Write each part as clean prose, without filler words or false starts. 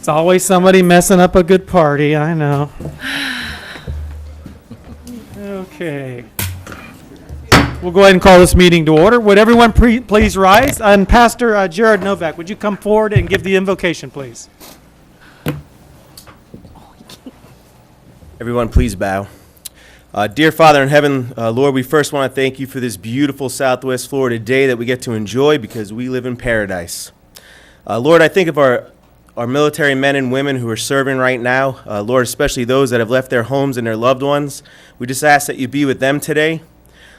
It's always somebody messing up a good party, I know. Okay. We'll go ahead and call this meeting to order. Would everyone please rise? And Pastor Jared Novak, would you come forward and give the invocation, please? Everyone, please bow. Dear Father in heaven, Lord, we first want to thank you for this beautiful Southwest Florida day that we get to enjoy because we live in paradise. Lord, I think of our military men and women who are serving right now. Lord, especially those that have left their homes and their loved ones. We just ask that you be with them today.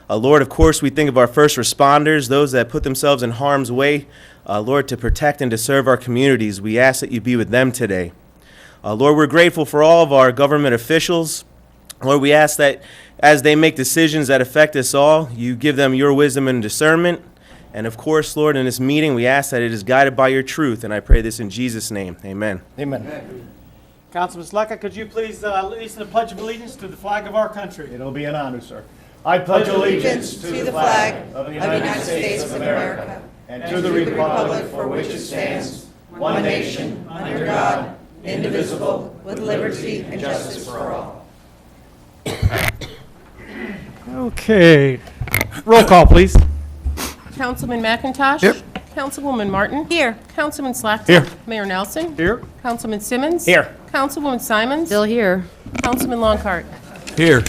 Lord, of course, we think of our first responders, those that put themselves in harm's way, Lord, to protect and to serve our communities. We ask that you be with them today. Lord, we're grateful for all of our government officials. Lord, we ask that as they make decisions that affect us all, you give them your wisdom and discernment. And of course, Lord, in this meeting, we ask that it is guided by your truth. And I pray this in Jesus' name. Amen. Amen. Councilman Sleka, could you please lead us in the Pledge of Allegiance to the flag of our country? It'll be an honor, sir. I pledge allegiance to the flag of the United States of America and to the republic for which it stands, one nation, under God, indivisible, with liberty and justice for all. Okay. Roll call, please. Councilman McIntosh? Here. Councilwoman Martin? Here. Councilman Slackton? Here. Mayor Nelson? Here. Councilman Simmons? Here. Councilwoman Simons? Still here. Councilman Longcart? Here.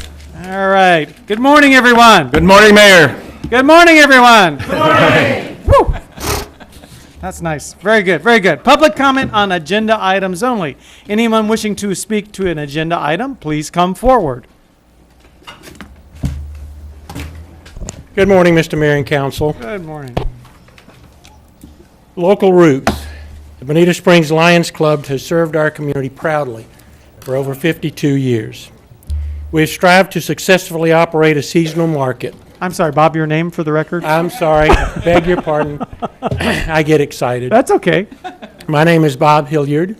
All right. Good morning, everyone. Good morning, Mayor. Good morning, everyone. Good morning. Woo. That's nice. Very good. Very good. Public comment on agenda items only. Anyone wishing to speak to an agenda item, please come forward. Good morning, Mr. Mayor and Council. Good morning. Local roots. The Bonita Springs Lions Club has served our community proudly for over 52 years. We have strived to successfully operate a seasonal market. I'm sorry, Bob, your name for the record? I'm sorry, beg your pardon. I get excited. That's okay. My name is Bob Hilliard,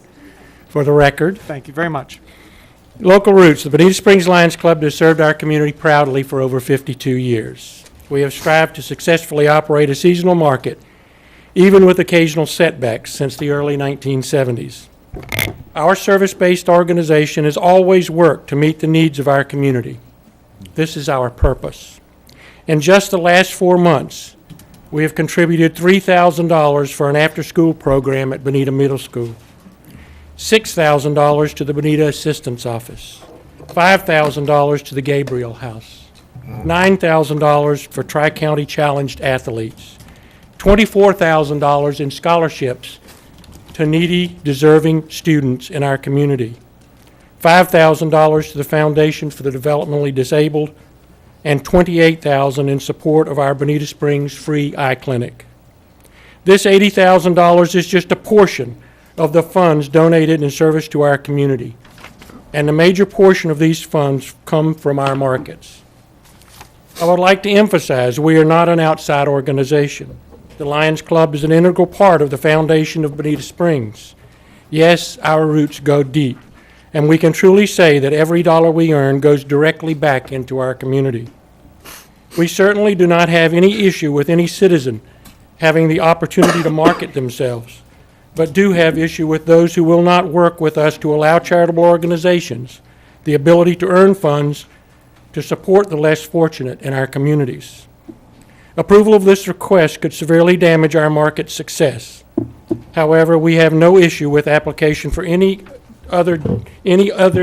for the record. Thank you very much. Local roots. The Bonita Springs Lions Club has served our community proudly for over 52 years. We have strived to successfully operate a seasonal market, even with occasional setbacks since the early 1970s. Our service-based organization has always worked to meet the needs of our community. This is our purpose. In just the last 4 months, we have contributed $3,000 for an after-school program at Bonita Middle School, $6,000 to the Bonita Assistance Office, $5,000 to the Gabriel House, $9,000 for Tri-County Challenged Athletes, $24,000 in scholarships to needy, deserving students in our community, $5,000 to the Foundation for the Developmentally Disabled, and $28,000 in support of our Bonita Springs Free Eye Clinic. This $80,000 is just a portion of the funds donated in service to our community, and the major portion of these funds come from our markets. I would like to emphasize we are not an outside organization. The Lions Club is an integral part of the foundation of Bonita Springs. Yes, our roots go deep, and we can truly say that every dollar we earn goes directly back into our community. We certainly do not have any issue with any citizen having the opportunity to market themselves, but do have issue with those who will not work with us to allow charitable organizations the ability to earn funds to support the less fortunate in our communities. Approval of this request could severely damage our market success. However, we have no issue with application for any other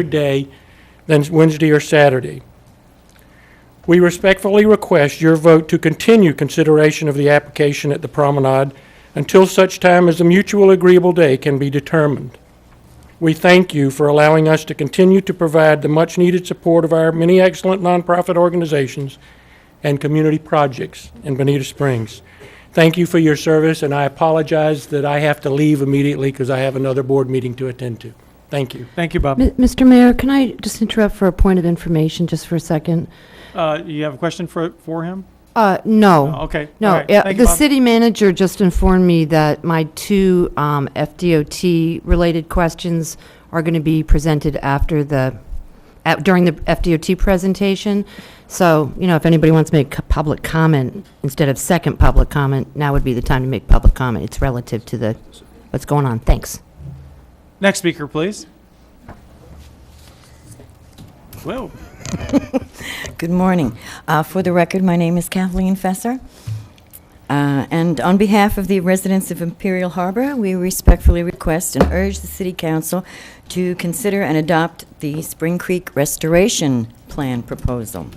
day than Wednesday or Saturday. We respectfully request your vote to continue consideration of the application at the Promenade until such time as a mutual agreeable day can be determined. We thank you for allowing us to continue to provide the much-needed support of our many excellent nonprofit organizations and community projects in Bonita Springs. Thank you for your service, and I apologize that I have to leave immediately because I have another board meeting to attend to. Thank you. Thank you, Bob. Mr. Mayor, can I just interrupt for a point of information just for a second? You have a question for him? No. Oh, okay. No, All right. Thank you, the Bob. city manager just informed me that my two FDOT-related questions are going to be presented after during the FDOT presentation. So, if anybody wants to make public comment instead of second public comment, now would be the time to make public comment. It's relative to what's going on. Thanks. Next speaker, please. Whoa. Good morning. For the record, my name is Kathleen Fesser. And on behalf of the residents of Imperial Harbor, we respectfully request and urge the City Council to consider and adopt the Spring Creek Restoration Plan proposal.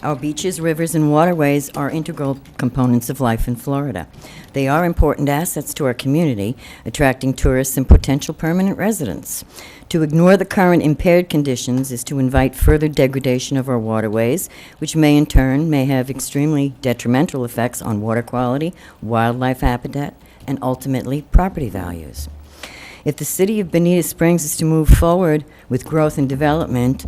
Our beaches, rivers, and waterways are integral components of life in Florida. They are important assets to our community, attracting tourists and potential permanent residents. To ignore the current impaired conditions is to invite further degradation of our waterways, which may in turn may have extremely detrimental effects on water quality, wildlife habitat, and ultimately property values. If the city of Bonita Springs is to move forward with growth and development,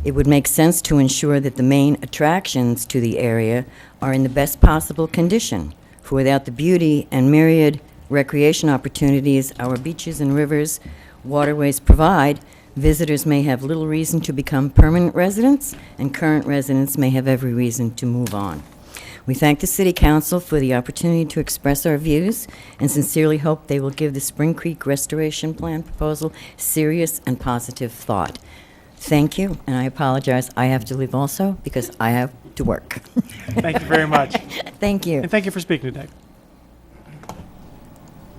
it would make sense to ensure that the main attractions to the area are in the best possible condition, for without the beauty and myriad recreation opportunities our beaches and rivers, waterways provide, visitors may have little reason to become permanent residents, and current residents may have every reason to move on. We thank the City Council for the opportunity to express our views and sincerely hope they will give the Spring Creek Restoration Plan proposal serious and positive thought. Thank you, and I apologize, I have to leave also because I have to work. Thank you very much. Thank you. And thank you for speaking today.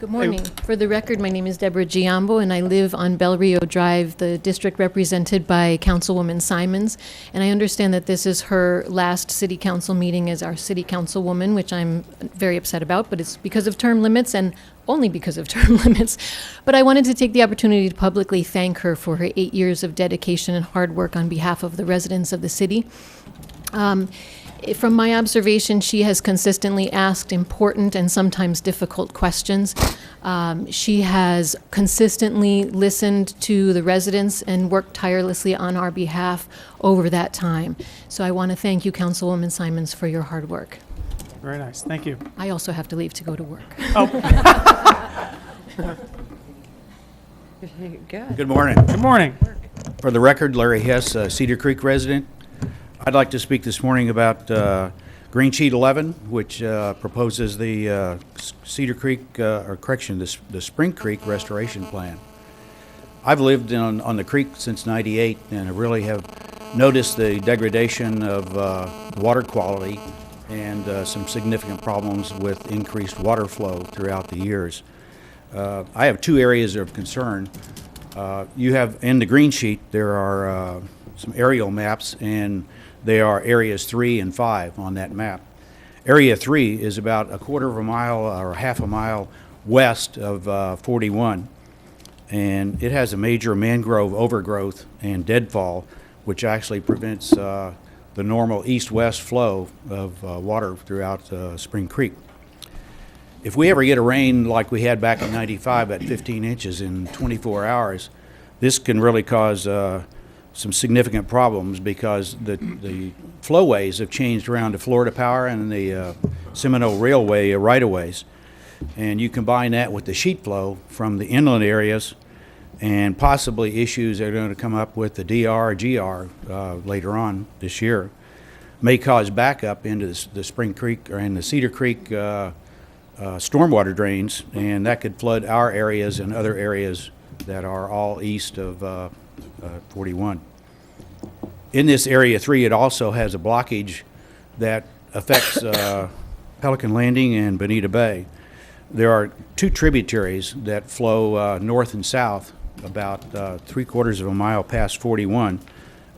Good morning. For the record, my name is Deborah Giambo, and I live on Bel Rio Drive, the district represented by Councilwoman Simons. And I understand that this is her last city council meeting as our city councilwoman, which I'm very upset about, but it's because of term limits and only because of term limits. But I wanted to take the opportunity to publicly thank her for her 8 years of dedication and hard work on behalf of the residents of the city. From my observation, she has consistently asked important and sometimes difficult questions. She has consistently listened to the residents and worked tirelessly on our behalf over that time. So I want to thank you, Councilwoman Simons, for your hard work. Very nice. Thank you. I also have to leave to go to work. Good morning. Good morning. For the record, Larry Hess, Cedar Creek resident. I'd like to speak this morning about Green Sheet 11, which proposes the Cedar Creek, the Spring Creek Restoration Plan. I've lived on the creek since '98, and I really have noticed the degradation of water quality and some significant problems with increased water flow throughout the years. I have two areas of concern. You have, in the Green Sheet, there are some aerial maps, and they are areas 3 and 5 on that map. Area 3 is about a quarter of a mile or half a mile west of 41, and it has a major mangrove overgrowth and deadfall, which actually prevents the normal east-west flow of water throughout Spring Creek. If we ever get a rain like we had back in '95 at 15 inches in 24 hours, this can really cause some significant problems because the flowways have changed around to Florida Power and the Seminole Railway right-of-ways. And you combine that with the sheet flow from the inland areas and possibly issues that are going to come up with the DR, GR later on this year, may cause backup into the Spring Creek or in the Cedar Creek stormwater drains, and that could flood our areas and other areas that are all east of 41. In this Area 3, it also has a blockage that affects Pelican Landing and Bonita Bay. There are two tributaries that flow north and south about 3/4 of a mile past 41,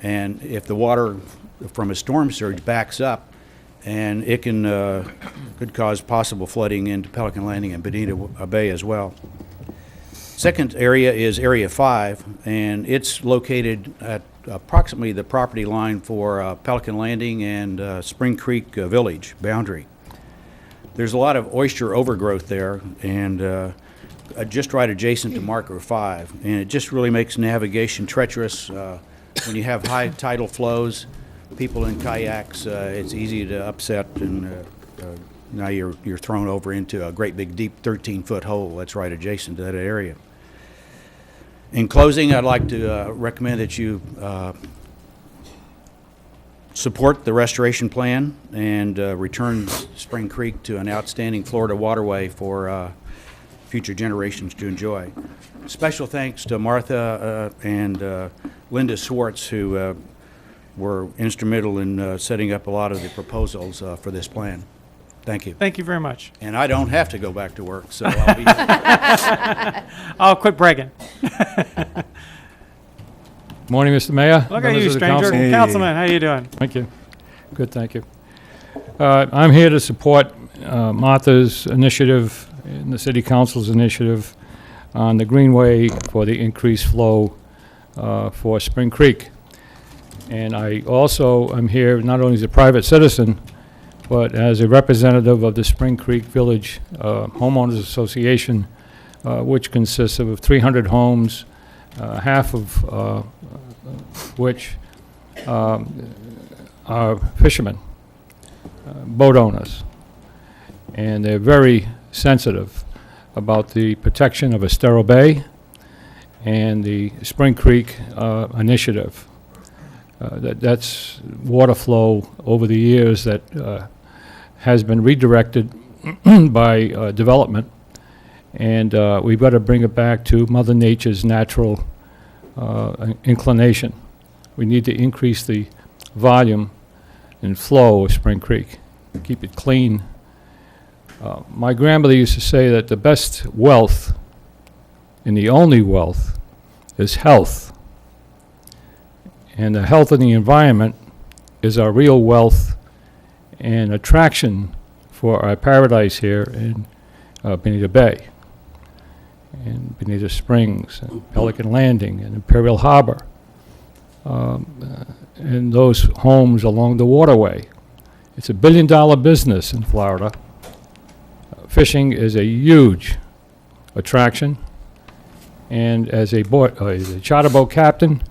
and if the water from a storm surge backs up, and it could cause possible flooding into Pelican Landing and Bonita Bay as well. Second area is Area 5, and it's located at approximately the property line for Pelican Landing and Spring Creek Village boundary. There's a lot of oyster overgrowth there, and just right adjacent to Marker 5, and it just really makes navigation treacherous. When you have high tidal flows, people in kayaks, it's easy to upset, and now you're thrown over into a great big deep 13-foot hole that's right adjacent to that area. In closing, I'd like to recommend that you support the restoration plan and return Spring Creek to an outstanding Florida waterway for future generations to enjoy. Special thanks to Martha and Linda Swartz, who were instrumental in setting up a lot of the proposals for this plan. Thank you. Thank you very much. And I don't have to go back to work, so I'll be... I'll quit bragging. Morning, Mr. Mayor. Look at members you, of the stranger. council. Councilman, how you doing? Thank you. Good, thank you. I'm here to support Martha's initiative and the city council's initiative on the Greenway for the increased flow for Spring Creek. And I also am here not only as a private citizen, but as a representative of the Spring Creek Village Homeowners Association, which consists of 300 homes, half of which are fishermen, boat owners. And they're very sensitive about the protection of Estero Bay and the Spring Creek initiative. That's water flow over the years that has been redirected by development, and we've got to bring it back to Mother Nature's natural inclination. We need to increase the volume and flow of Spring Creek, keep it clean. My grandmother used to say that the best wealth and the only wealth is health. And the health of the environment is our real wealth and attraction for our paradise here in Bonita Bay, and Bonita Springs, and Pelican Landing, and Imperial Harbor, and those homes along the waterway. It's a billion-dollar business in Florida. Fishing is a huge attraction, and as a charter boat captain,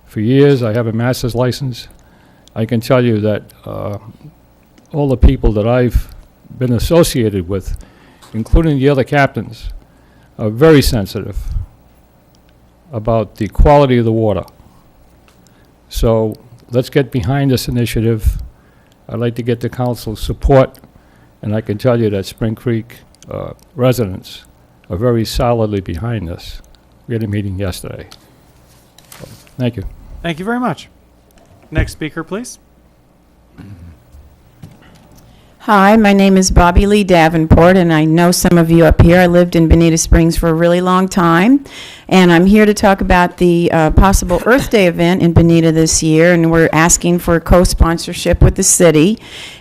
for years, I have a master's license. I can tell you that all the people that I've been associated with, including the other captains, are very sensitive about the quality of the water. So let's get behind this initiative. I'd like to get the council's support, and I can tell you that Spring Creek residents are very solidly behind this. We had a meeting yesterday. So, thank you. Thank you very much. Next speaker, please. Hi, my name is Bobby Lee Davenport, and I know some of you up here. I lived in Bonita Springs for a really long time, and I'm here to talk about the possible Earth Day event in Bonita this year, and we're asking for co-sponsorship with the city.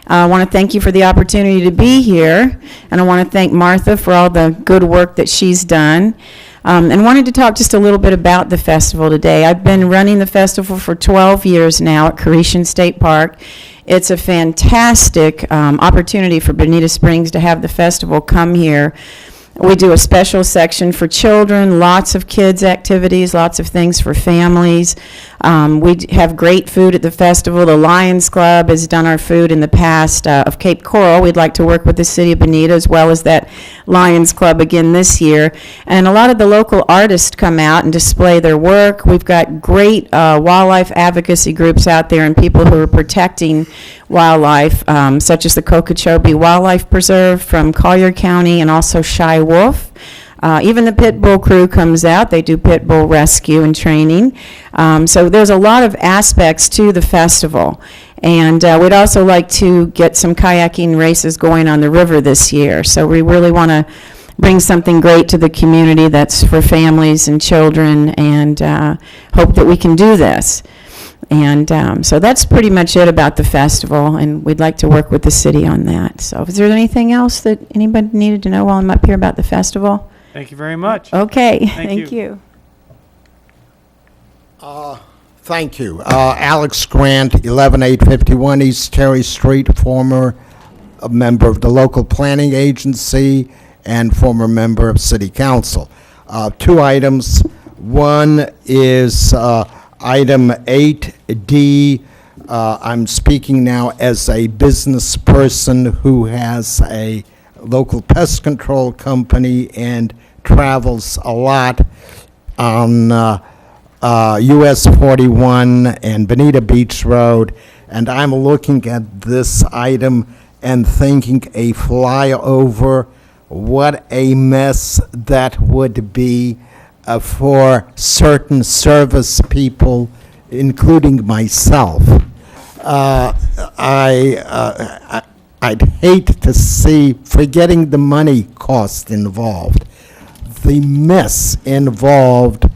I want to thank you for the opportunity to be here, and I want to thank Martha for all the good work that she's done. And wanted to talk just a little bit about the festival today. I've been running the festival for 12 years now at Creation State Park. It's a fantastic opportunity for Bonita Springs to have the festival come here. We do a special section for children, lots of kids' activities, lots of things for families. We have great food at the festival. The Lions Club has done our food in the past of Cape Coral. We'd like to work with the city of Bonita as well as that Lions Club again this year. And a lot of the local artists come out and display their work. We've got great wildlife advocacy groups out there and people who are protecting wildlife, such as the Okeechobee Wildlife Preserve from Collier County and also Shy Wolf. Even the pit bull crew comes out. They do pit bull rescue and training. So there's a lot of aspects to the festival. And we'd also like to get some kayaking races going on the river this year. So we really want to bring something great to the community that's for families and children, and hope that we can do this. And so that's pretty much it about the festival, and we'd like to work with the city on that. So is there anything else that anybody needed to know while I'm up here about the festival? Thank you very much. Okay, Thank thank you. Thank you. Alex Grant, 11851 East Terry Street, former member of the local planning agency and former member of city council. Two items. One is item 8D. I'm speaking now as a business person who has a local pest control company and travels a lot on US 41 and Bonita Beach Road, and I'm looking at this item and thinking a flyover what a mess that would be for certain service people, including myself. I'd hate to see, forgetting the money cost involved, the mess involved,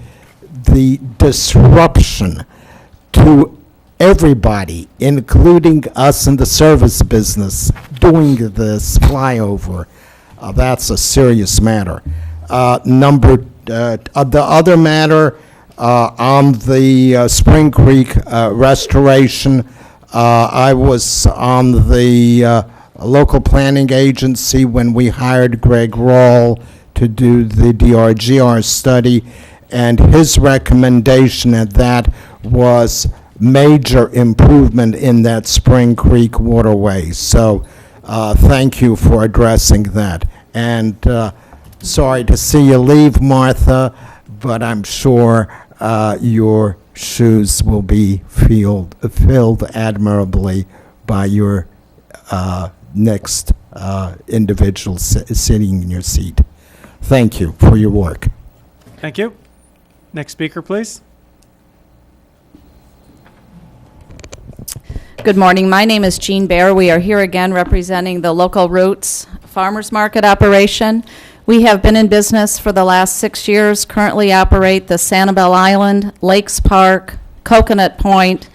the disruption to everybody, including us in the service business, doing this flyover. That's a serious matter. The other matter on the Spring Creek restoration, I was on the local planning agency when we hired Greg Rawl to do the DRGR study, and his recommendation at that was major improvement in that Spring Creek waterway. So thank you for addressing that. And sorry to see you leave, Martha, but I'm sure your shoes will be filled admirably by your next individual sitting in your seat. Thank you for your work. Thank you. Next speaker, please. Good morning. My name is Jean Baer. We are here again representing the Local Roots Farmers Market operation. We have been in business for the last 6 years, currently operate the Sanibel Island, Lakes Park, Coconut Point,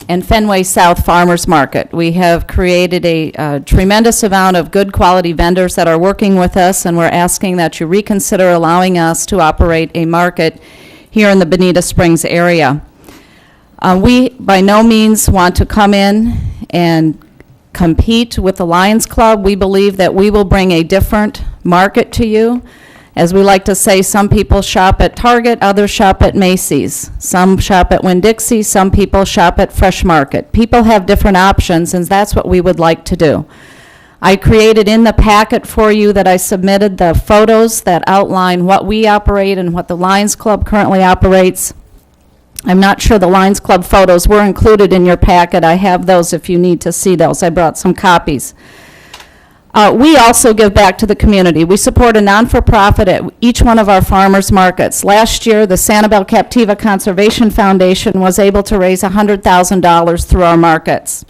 and Fenway South Farmers Market. We have created a tremendous amount of good quality vendors that are working with us, and we're asking that you reconsider allowing us to operate a market here in the Bonita Springs area. We by no means want to come in and compete with the Lions Club. We believe that we will bring a different market to you. As we like to say, some people shop at Target, others shop at Macy's. Some shop at Winn-Dixie, some people shop at Fresh Market. People have different options, and that's what we would like to do. I created in the packet for you that I submitted the photos that outline what we operate and what the Lions Club currently operates. I'm not sure the Lions Club photos were included in your packet. I have those if you need to see those. I brought some copies. We also give back to the community. We support a non-for-profit at each one of our farmers markets. Last year, the Sanibel Captiva Conservation Foundation was able to raise $100,000 through our markets.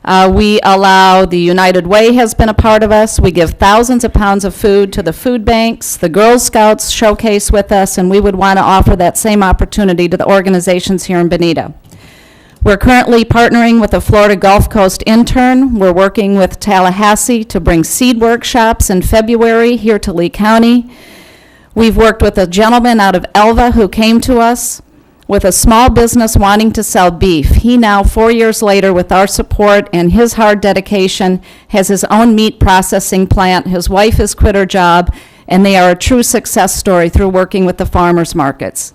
We allow, the United Way has been a part of us. We give thousands of pounds of food to the food banks. The Girl Scouts showcase with us, and we would want to offer that same opportunity to the organizations here in Bonita. We're currently partnering with the Florida Gulf Coast Intern. We're working with Tallahassee to bring seed workshops in February here to Lee County. We've worked with a gentleman out of Elva who came to us with a small business wanting to sell beef. He now, 4 years later, with our support and his hard dedication, has his own meat processing plant. His wife has quit her job, and they are a true success story through working with the farmers markets.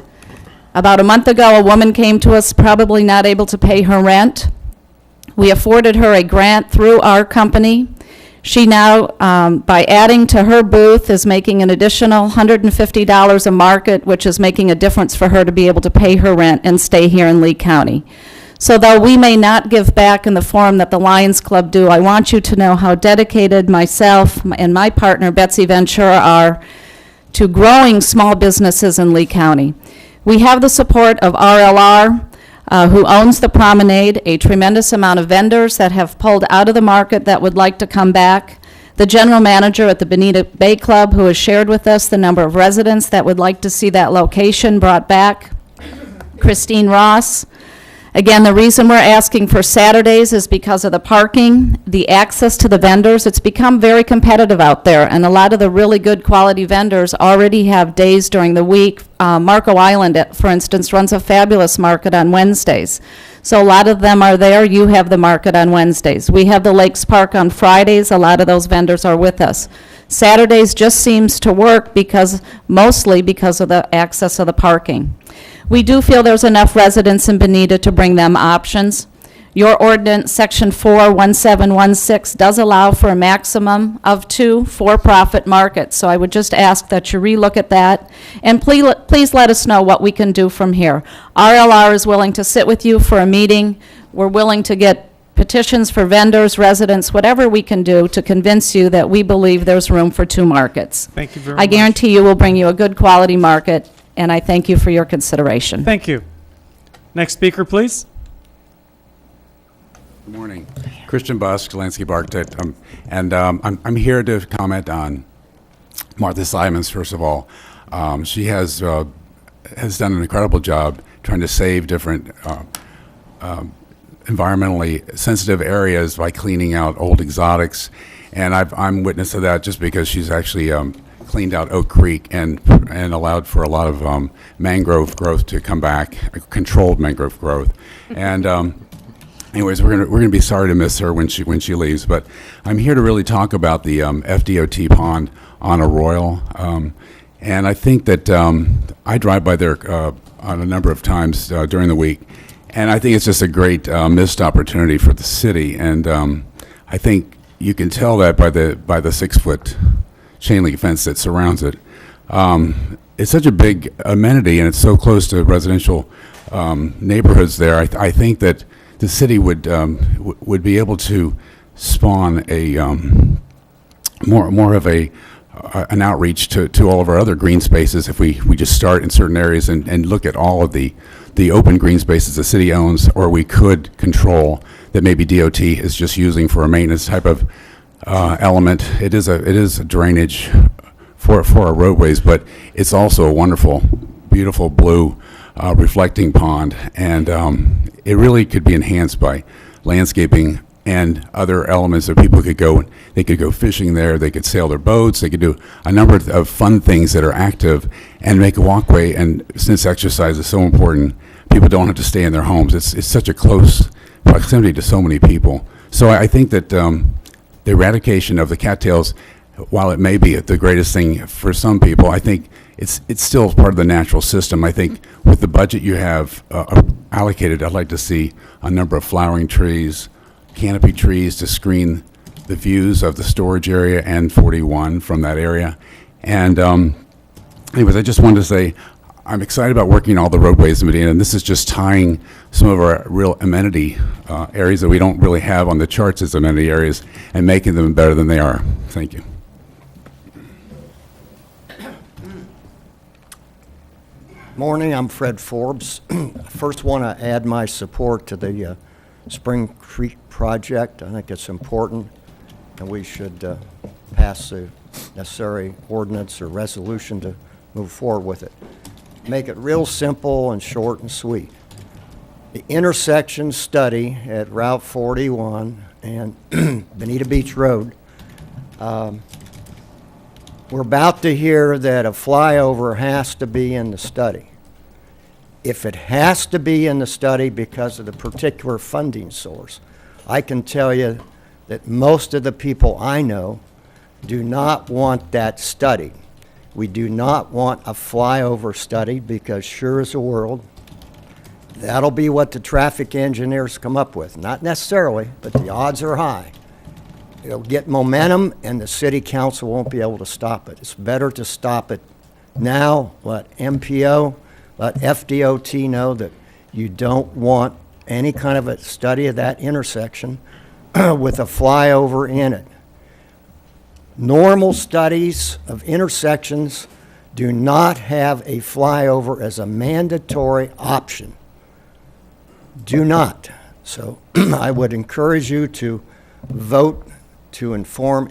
About a month ago, a woman came to us, probably not able to pay her rent. We afforded her a grant through our company. She now, by adding to her booth, is making an additional $150 a market, which is making a difference for her to be able to pay her rent and stay here in Lee County. So though we may not give back in the form that the Lions Club do, I want you to know how dedicated myself and my partner, Betsy Ventura, are to growing small businesses in Lee County. We have the support of RLR, who owns the promenade, a tremendous amount of vendors that have pulled out of the market that would like to come back. The general manager at the Bonita Bay Club, who has shared with us the number of residents that would like to see that location brought back. Christine Ross. Again, the reason we're asking for Saturdays is because of the parking, the access to the vendors. It's become very competitive out there, and a lot of the really good quality vendors already have days during the week. Marco Island, for instance, runs a fabulous market on Wednesdays. So a lot of them are there. You have the market on Wednesdays. We have the Lakes Park on Fridays. A lot of those vendors are with us. Saturdays just seems to work mostly because of the access of the parking. We do feel there's enough residents in Bonita to bring them options. Your ordinance, Section 41716, does allow for a maximum of 2 for-profit markets. So I would just ask that you relook at that. And please let us know what we can do from here. RLR is willing to sit with you for a meeting. We're willing to get petitions for vendors, residents, whatever we can do to convince you that we believe there's room for two markets. Thank you very I much. guarantee you we'll bring you a good quality market, and I thank you for your consideration. Thank you. Next speaker, please. Good morning. Christian Busk, landscape architect. I'm here to comment on Martha Simons, first of all. She has done an incredible job trying to save different environmentally sensitive areas by cleaning out old exotics. And I'm witness to that just because she's actually cleaned out Oak Creek and allowed for a lot of mangrove growth to come back, controlled mangrove growth. And anyways, we're gonna be sorry to miss her when she leaves. But I'm here to really talk about the FDOT pond on Arroyo. And I think that I drive by there on a number of times during the week, and I think it's just a great missed opportunity for the city. And I think you can tell that by the 6-foot chain link fence that surrounds it. It's such a big amenity, and it's so close to residential neighborhoods there. I think that the city would be able to spawn a more of an outreach to all of our other green spaces if we just start in certain areas and look at all of the open green spaces the city owns, or we could control that maybe DOT is just using for a maintenance type of element. It is a drainage for our roadways, but it's also a wonderful, beautiful blue reflecting pond, and it really could be enhanced by landscaping and other elements that people could go. They could go fishing there, they could sail their boats, they could do a number of fun things that are active and make a walkway. And since exercise is so important, people don't have to stay in their homes. It's such a close proximity to so many people. So I think that the eradication of the cattails, while it may be the greatest thing for some people, I think it's still part of the natural system. I think with the budget you have allocated, I'd like to see a number of flowering trees, canopy trees to screen the views of the storage area and 41 from that area. And anyways, I just wanted to say I'm excited about working all the roadways in Medina, and this is just tying some of our real amenity areas that we don't really have on the charts as amenity areas and making them better than they are. Thank you. Morning, I'm Fred Forbes. First want to add my support to the Spring Creek project. I think it's important, and we should pass the necessary ordinance or resolution to move forward with it. Make it real simple and short and sweet. The intersection study at Route 41 and Bonita Beach Road, we're about to hear that a flyover has to be in the study. If it has to be in the study because of the particular funding source, I can tell you that most of the people I know do not want that studied. We do not want a flyover study because sure as the world, that'll be what the traffic engineers come up with. Not necessarily, but the odds are high. It'll get momentum and the city council won't be able to stop it. It's better to stop it now, let MPO, let FDOT know that you don't want any kind of a study of that intersection with a flyover in it. Normal studies of intersections do not have a flyover as a mandatory option. Do not. So I would encourage you to vote to inform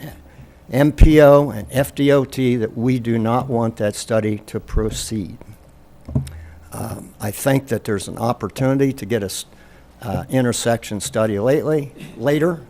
MPO and FDOT that we do not want that study to proceed. I think that there's an opportunity to get a intersection study later,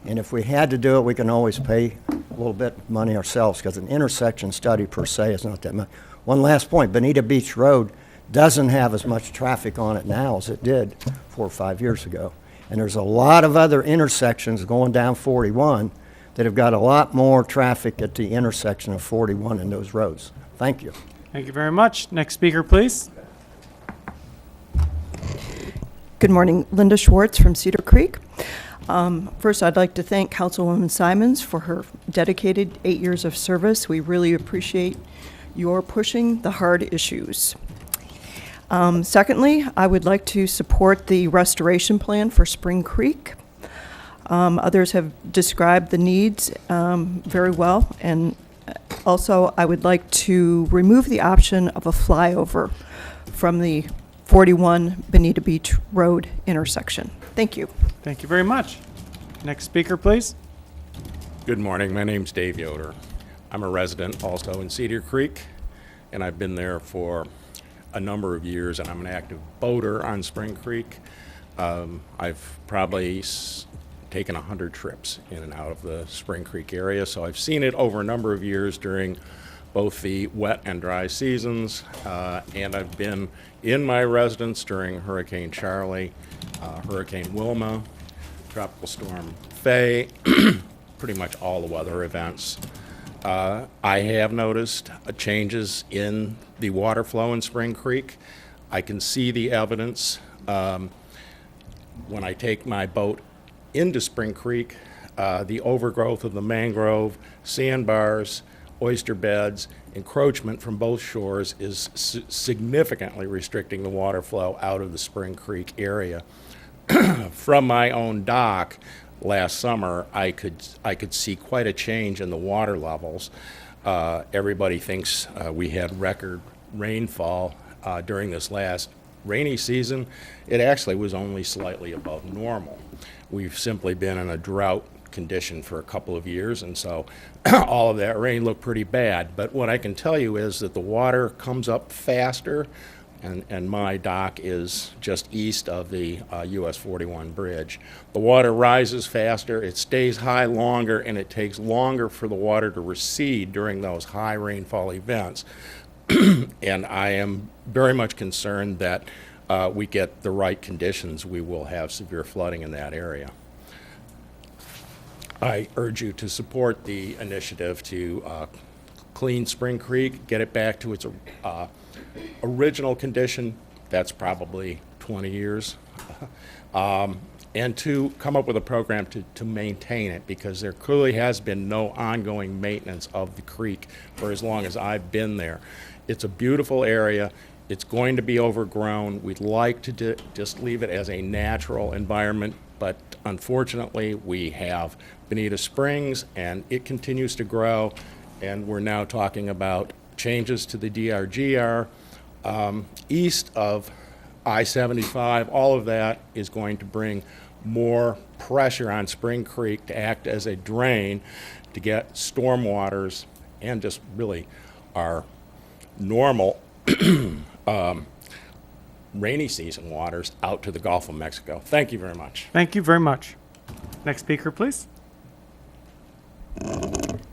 and if we had to do it, we can always pay a little bit of money ourselves because an intersection study per se is not that much. One last point, Bonita Beach Road doesn't have as much traffic on it now as it did 4 or 5 years ago. And there's a lot of other intersections going down 41 that have got a lot more traffic at the intersection of 41 in those roads. Thank you. Thank you very much. Next speaker, please. Good morning, Linda Schwartz from Cedar Creek. First, I'd like to thank Councilwoman Simons for her dedicated 8 years of service. We really appreciate your pushing the hard issues. Secondly, I would like to support the restoration plan for Spring Creek. Others have described the needs very well, and also I would like to remove the option of a flyover from the 41 Bonita Beach Road intersection. Thank you. Thank you very much. Next speaker, please. Good morning. My name's Dave Yoder. I'm a resident also in Cedar Creek, and I've been there for a number of years, and I'm an active boater on Spring Creek. I've probably taken 100 trips in and out of the Spring Creek area, so I've seen it over a number of years during both the wet and dry seasons, and I've been in my residence during Hurricane Charlie, Hurricane Wilma, Tropical Storm Faye, pretty much all the weather events. I have noticed changes in the water flow in Spring Creek. I can see the evidence when I take my boat into Spring Creek, the overgrowth of the mangrove, sandbars, oyster beds, encroachment from both shores is significantly restricting the water flow out of the Spring Creek area. From my own dock last summer, I could see quite a change in the water levels. Everybody thinks we had record rainfall during this last rainy season. It actually was only slightly above normal. We've simply been in a drought condition for a couple of years, and so all of that rain looked pretty bad. But what I can tell you is that the water comes up faster, and my dock is just east of the US 41 bridge. The water rises faster, it stays high longer, and it takes longer for the water to recede during those high rainfall events. And I am very much concerned that we get the right conditions, we will have severe flooding in that area. I urge you to support the initiative to clean Spring Creek, get it back to its original condition. That's probably 20 years. And to come up with a program to maintain it, because there clearly has been no ongoing maintenance of the creek for as long as I've been there. It's a beautiful area. It's going to be overgrown. We'd like to just leave it as a natural environment, but unfortunately we have Bonita Springs and it continues to grow, and we're now talking about changes to the DRGR east of I-75. All of that is going to bring more pressure on Spring Creek to act as a drain to get storm waters and just really our normal rainy season waters out to the Gulf of Mexico. Thank you very much. Thank you very much. Next speaker, please.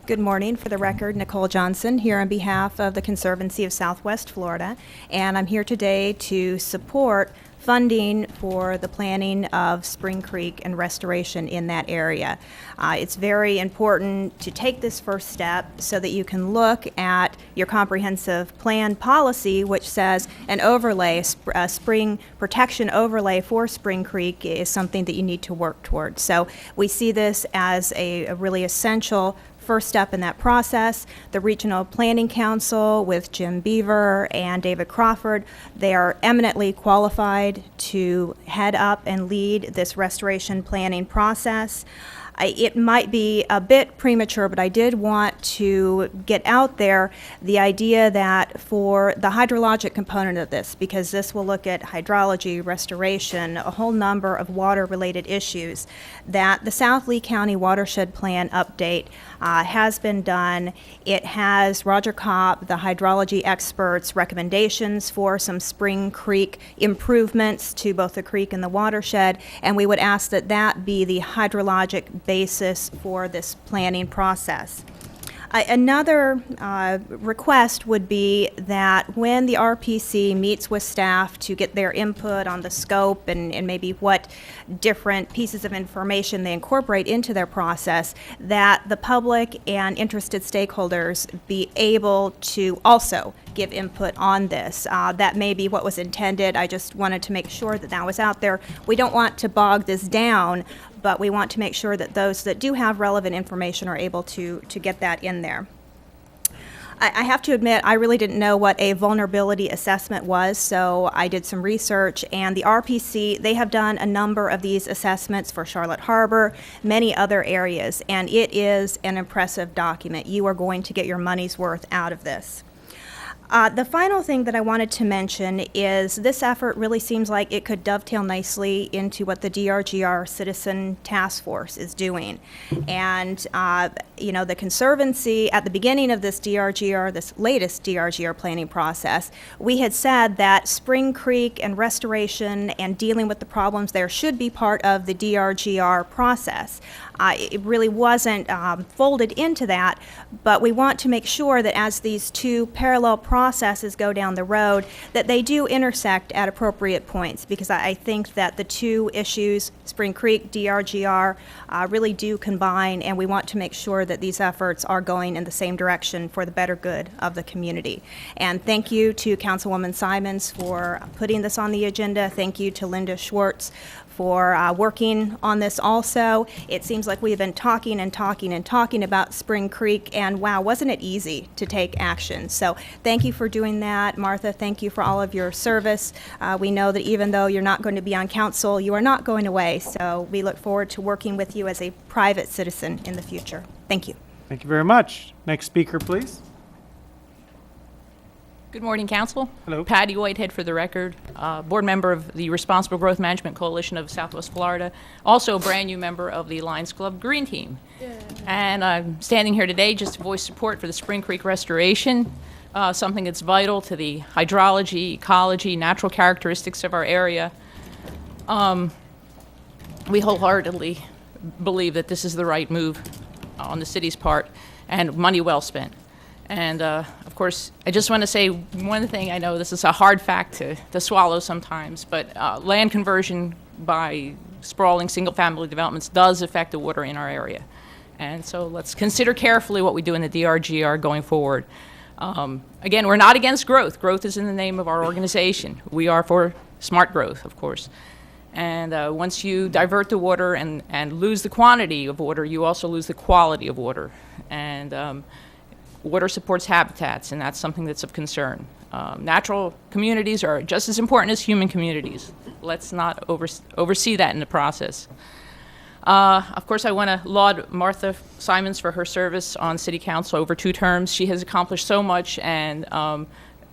Good morning. For the record, Nicole Johnson here on behalf of the Conservancy of Southwest Florida, and I'm here today to support funding for the planning of Spring Creek and restoration in that area. It's very important to take this first step so that you can look at your comprehensive plan policy, which says an overlay, a spring protection overlay for Spring Creek is something that you need to work towards. So we see this as a really essential first step in that process. The Regional Planning Council with Jim Beaver and David Crawford, they are eminently qualified to head up and lead this restoration planning process. It might be a bit premature, but I did want to get out there the idea that for the hydrologic component of this, because this will look at hydrology, restoration, a whole number of water-related issues, that the South Lee County Watershed Plan update has been done. It has Roger Kopp, the hydrology expert's recommendations for some Spring Creek improvements to both the creek and the watershed, and we would ask that that be the hydrologic basis for this planning process. Another request would be that when the RPC meets with staff to get their input on the scope and maybe what different pieces of information they incorporate into their process, that the public and interested stakeholders be able to also give input on this. That may be what was intended. I just wanted to make sure that that was out there. We don't want to bog this down, but we want to make sure that those that do have relevant information are able to get that in there. I have to admit, I really didn't know what a vulnerability assessment was, so I did some research, and the RPC, they have done a number of these assessments for Charlotte Harbor, many other areas, and it is an impressive document. You are going to get your money's worth out of this. The final thing that I wanted to mention is this effort really seems like it could dovetail nicely into what the DRGR Citizen Task Force is doing. And, you know, the Conservancy, at the beginning of this DRGR, this latest DRGR planning process, we had said that Spring Creek and restoration and dealing with the problems there should be part of the DRGR process. It really wasn't folded into that, but we want to make sure that as these two parallel processes go down the road, that they do intersect at appropriate points, because I think that the two issues, Spring Creek, DRGR, really do combine, and we want to make sure that these efforts are going in the same direction for the better good of the community. And thank you to Councilwoman Simons for putting this on the agenda. Thank you to Linda Schwartz for working on this also. It seems like we've been talking and talking and talking about Spring Creek, and wow, wasn't it easy to take action. So thank you for doing that. Martha, thank you for all of your service. We know that even though you're not going to be on council, you are not going away. So we look forward to working with you as a private citizen in the future. Thank you. Thank you very much. Next speaker, please. Good morning, Council. Hello. Patty Whitehead for the record, board member of the Responsible Growth Management Coalition of Southwest Florida, also a brand new member of the Lions Club Green Team. And I'm standing here today just to voice support for the Spring Creek restoration, something that's vital to the hydrology, ecology, natural characteristics of our area. We wholeheartedly believe that this is the right move on the city's part and money well spent. And, of course, I just want to say one thing. I know this is a hard fact to swallow sometimes, but land conversion by sprawling single-family developments does affect the water in our area. And so let's consider carefully what we do in the DRGR going forward. Again, we're not against growth. Growth is in the name of our organization. We are for smart growth, of course. And once you divert the water and lose the quantity of water, you also lose the quality of water. And water supports habitats, and that's something that's of concern. Natural communities are just as important as human communities. Let's not oversee that in the process. Of course, I want to laud Martha Simons for her service on City Council over 2 terms. She has accomplished so much, and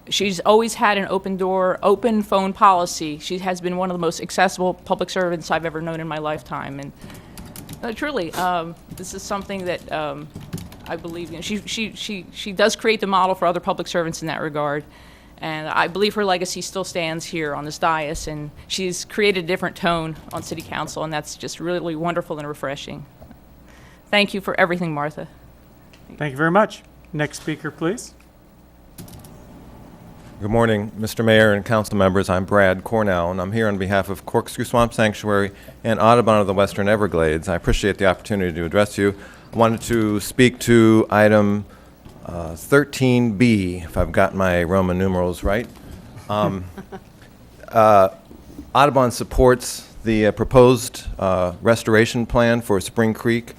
she's always had an open door, open phone policy. She has been one of the most accessible public servants I've ever known in my lifetime. And truly, this is something that I believe, you know, she does create the model for other public servants in that regard. And I believe her legacy still stands here on this dais, and she's created a different tone on City Council, and that's just really wonderful and refreshing. Thank you for everything, Martha. Thank you very much. Next speaker, please. Good morning, Mr. Mayor and council members. I'm Brad Cornell, and I'm here on behalf of Corkscrew Swamp Sanctuary and Audubon of the Western Everglades. I appreciate the opportunity to address you. I wanted to speak to item 13B, if I've got my Roman numerals right. Audubon supports the proposed restoration plan for Spring Creek.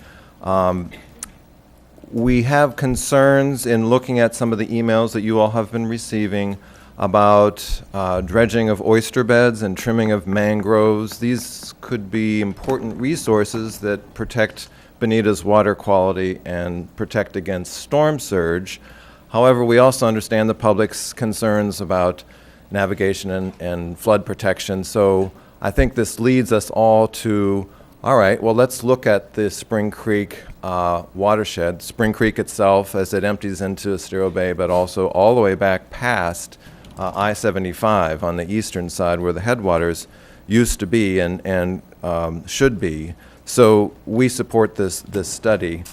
We have concerns in looking at some of the emails that you all have been receiving about dredging of oyster beds and trimming of mangroves. These could be important resources that protect Bonita's water quality and protect against storm surge. However, we also understand the public's concerns about navigation and flood protection. So I think this leads us all to, all right, well, let's look at the Spring Creek watershed. Spring Creek itself as it empties into Estero Bay, but also all the way back past I-75 on the eastern side where the headwaters used to be and should be. So we support this study.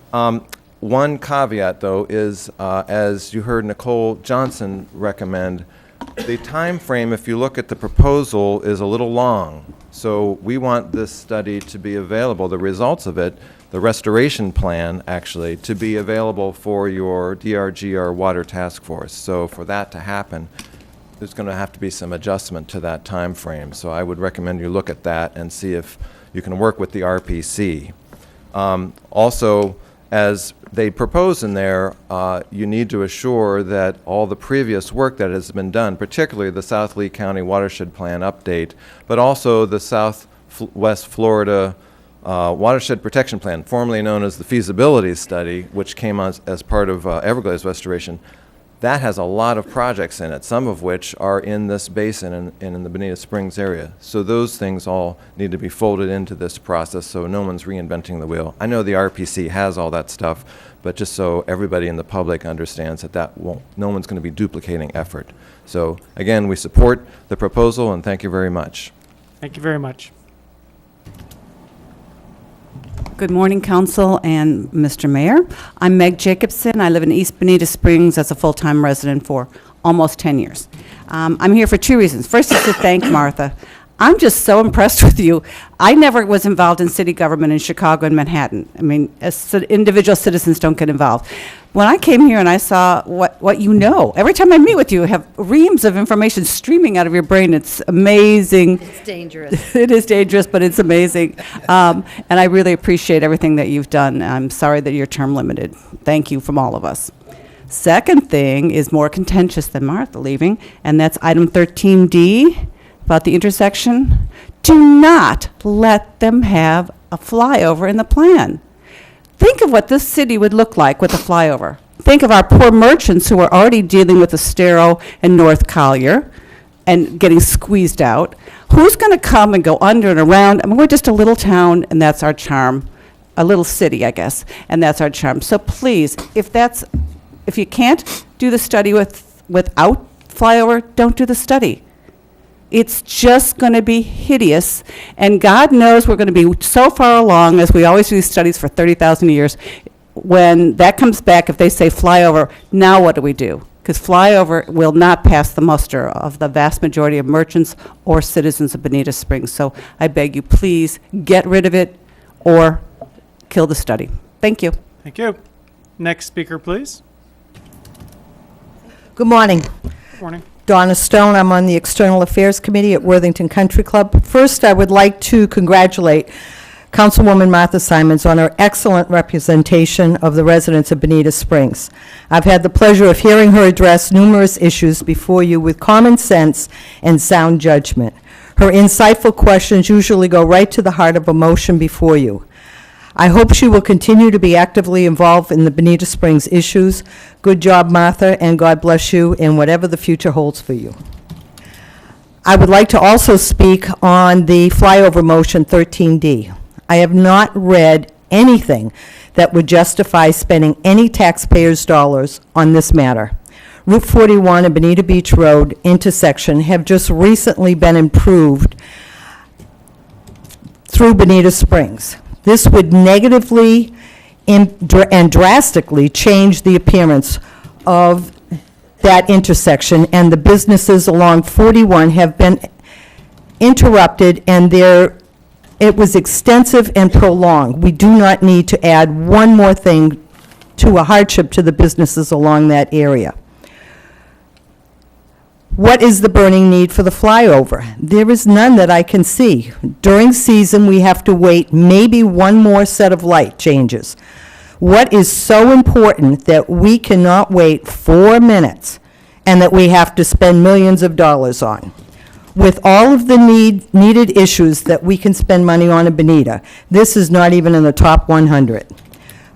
One caveat, though, is as you heard Nicole Johnson recommend, the time frame, if you look at the proposal, is a little long. So we want this study to be available, the results of it, the restoration plan, actually, to be available for your DRGR Water Task Force. So for that to happen, there's going to have to be some adjustment to that time frame. So I would recommend you look at that and see if you can work with the RPC. Also, as they propose in there, you need to assure that all the previous work that has been done, particularly the South Lee County Watershed Plan update, but also the Southwest Florida Watershed Protection Plan, formerly known as the feasibility study, which came as part of Everglades restoration, that has a lot of projects in it, some of which are in this basin and in the Bonita Springs area. So those things all need to be folded into this process so no one's reinventing the wheel. I know the RPC has all that stuff, but just so everybody in the public understands that no one's going to be duplicating effort. So again, we support the proposal and thank you very much. Thank you very much. Good morning, Council and Mr. Mayor. I'm Meg Jacobson. I live in East Bonita Springs as a full-time resident for almost 10 years. I'm here for two reasons. First is to thank Martha. I'm just so impressed with you. I never was involved in city government in Chicago and Manhattan. I mean, as individual citizens don't get involved. When I came here and I saw what you know, every time I meet with you, have reams of information streaming out of your brain. It's amazing. It's dangerous. It is dangerous, but it's amazing. And I really appreciate everything that you've done. I'm sorry that you're term limited. Thank you from all of us. Second thing is more contentious than Martha leaving, and that's item 13D about the intersection. Do not let them have a flyover in the plan. Think of what this city would look like with a flyover. Think of our poor merchants who are already dealing with Estero and North Collier and getting squeezed out. Who's going to come and go under and around? I mean, we're just a little town, and that's our charm. A little city, I guess, and that's our charm. So please, if you can't do the study without flyover, don't do the study. It's just going to be hideous, and God knows we're going to be so far along, as we always do these studies for 30,000 years. When that comes back, if they say flyover, now what do we do? Because flyover will not pass the muster of the vast majority of merchants or citizens of Bonita Springs. So I beg you, please get rid of it or kill the study. Thank you. Thank you. Next speaker, please. Good morning. Good morning. Donna Stone. I'm on the External Affairs Committee at Worthington Country Club. First, I would like to congratulate Councilwoman Martha Simons on her excellent representation of the residents of Bonita Springs. I've had the pleasure of hearing her address numerous issues before you with common sense and sound judgment. Her insightful questions usually go right to the heart of a motion before you. I hope she will continue to be actively involved in the Bonita Springs issues. Good job, Martha, and God bless you in whatever the future holds for you. I would like to also speak on the flyover motion 13D. I have not read anything that would justify spending any taxpayers' dollars on this matter. Route 41 and Bonita Beach Road intersection have just recently been improved through Bonita Springs. This would negatively and drastically change the appearance of that intersection, and the businesses along 41 have been interrupted, and it was extensive and prolonged. We do not need to add one more thing to a hardship to the businesses along that area. What is the burning need for the flyover? There is none that I can see. During season, we have to wait maybe one more set of light changes. What is so important that we cannot wait 4 minutes and that we have to spend millions of dollars on? With all of the needed issues that we can spend money on in Bonita, this is not even in the top 100.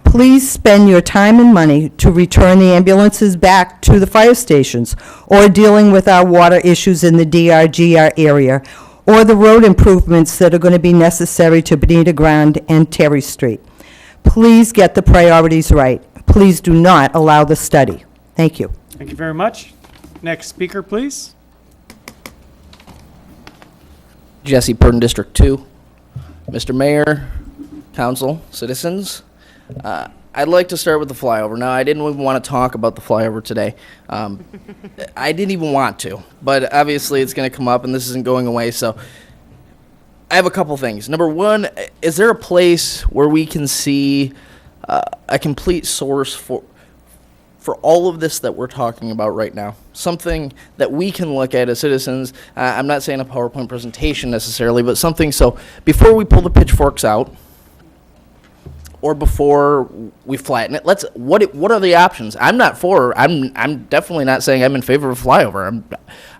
Please spend your time and money to return the ambulances back to the fire stations, or dealing with our water issues in the DRGR area, or the road improvements that are going to be necessary to Bonita Grande and Terry Street. Please get the priorities right. Please do not allow the study. Thank you. Thank you very much. Next speaker, please. Jesse Purdon, District 2. Mr. Mayor, Council, citizens, I'd like to start with the flyover. Now, I didn't even want to talk about the flyover today. I didn't even want to, but obviously it's going to come up, and this isn't going away, so I have a couple things. Number one, is there a place where we can see a complete source for all of this that we're talking about right now? Something that we can look at as citizens. I'm not saying a PowerPoint presentation necessarily, but something so before we pull the pitchforks out, or before we flatten it. What are the options? I'm definitely not saying I'm in favor of a flyover.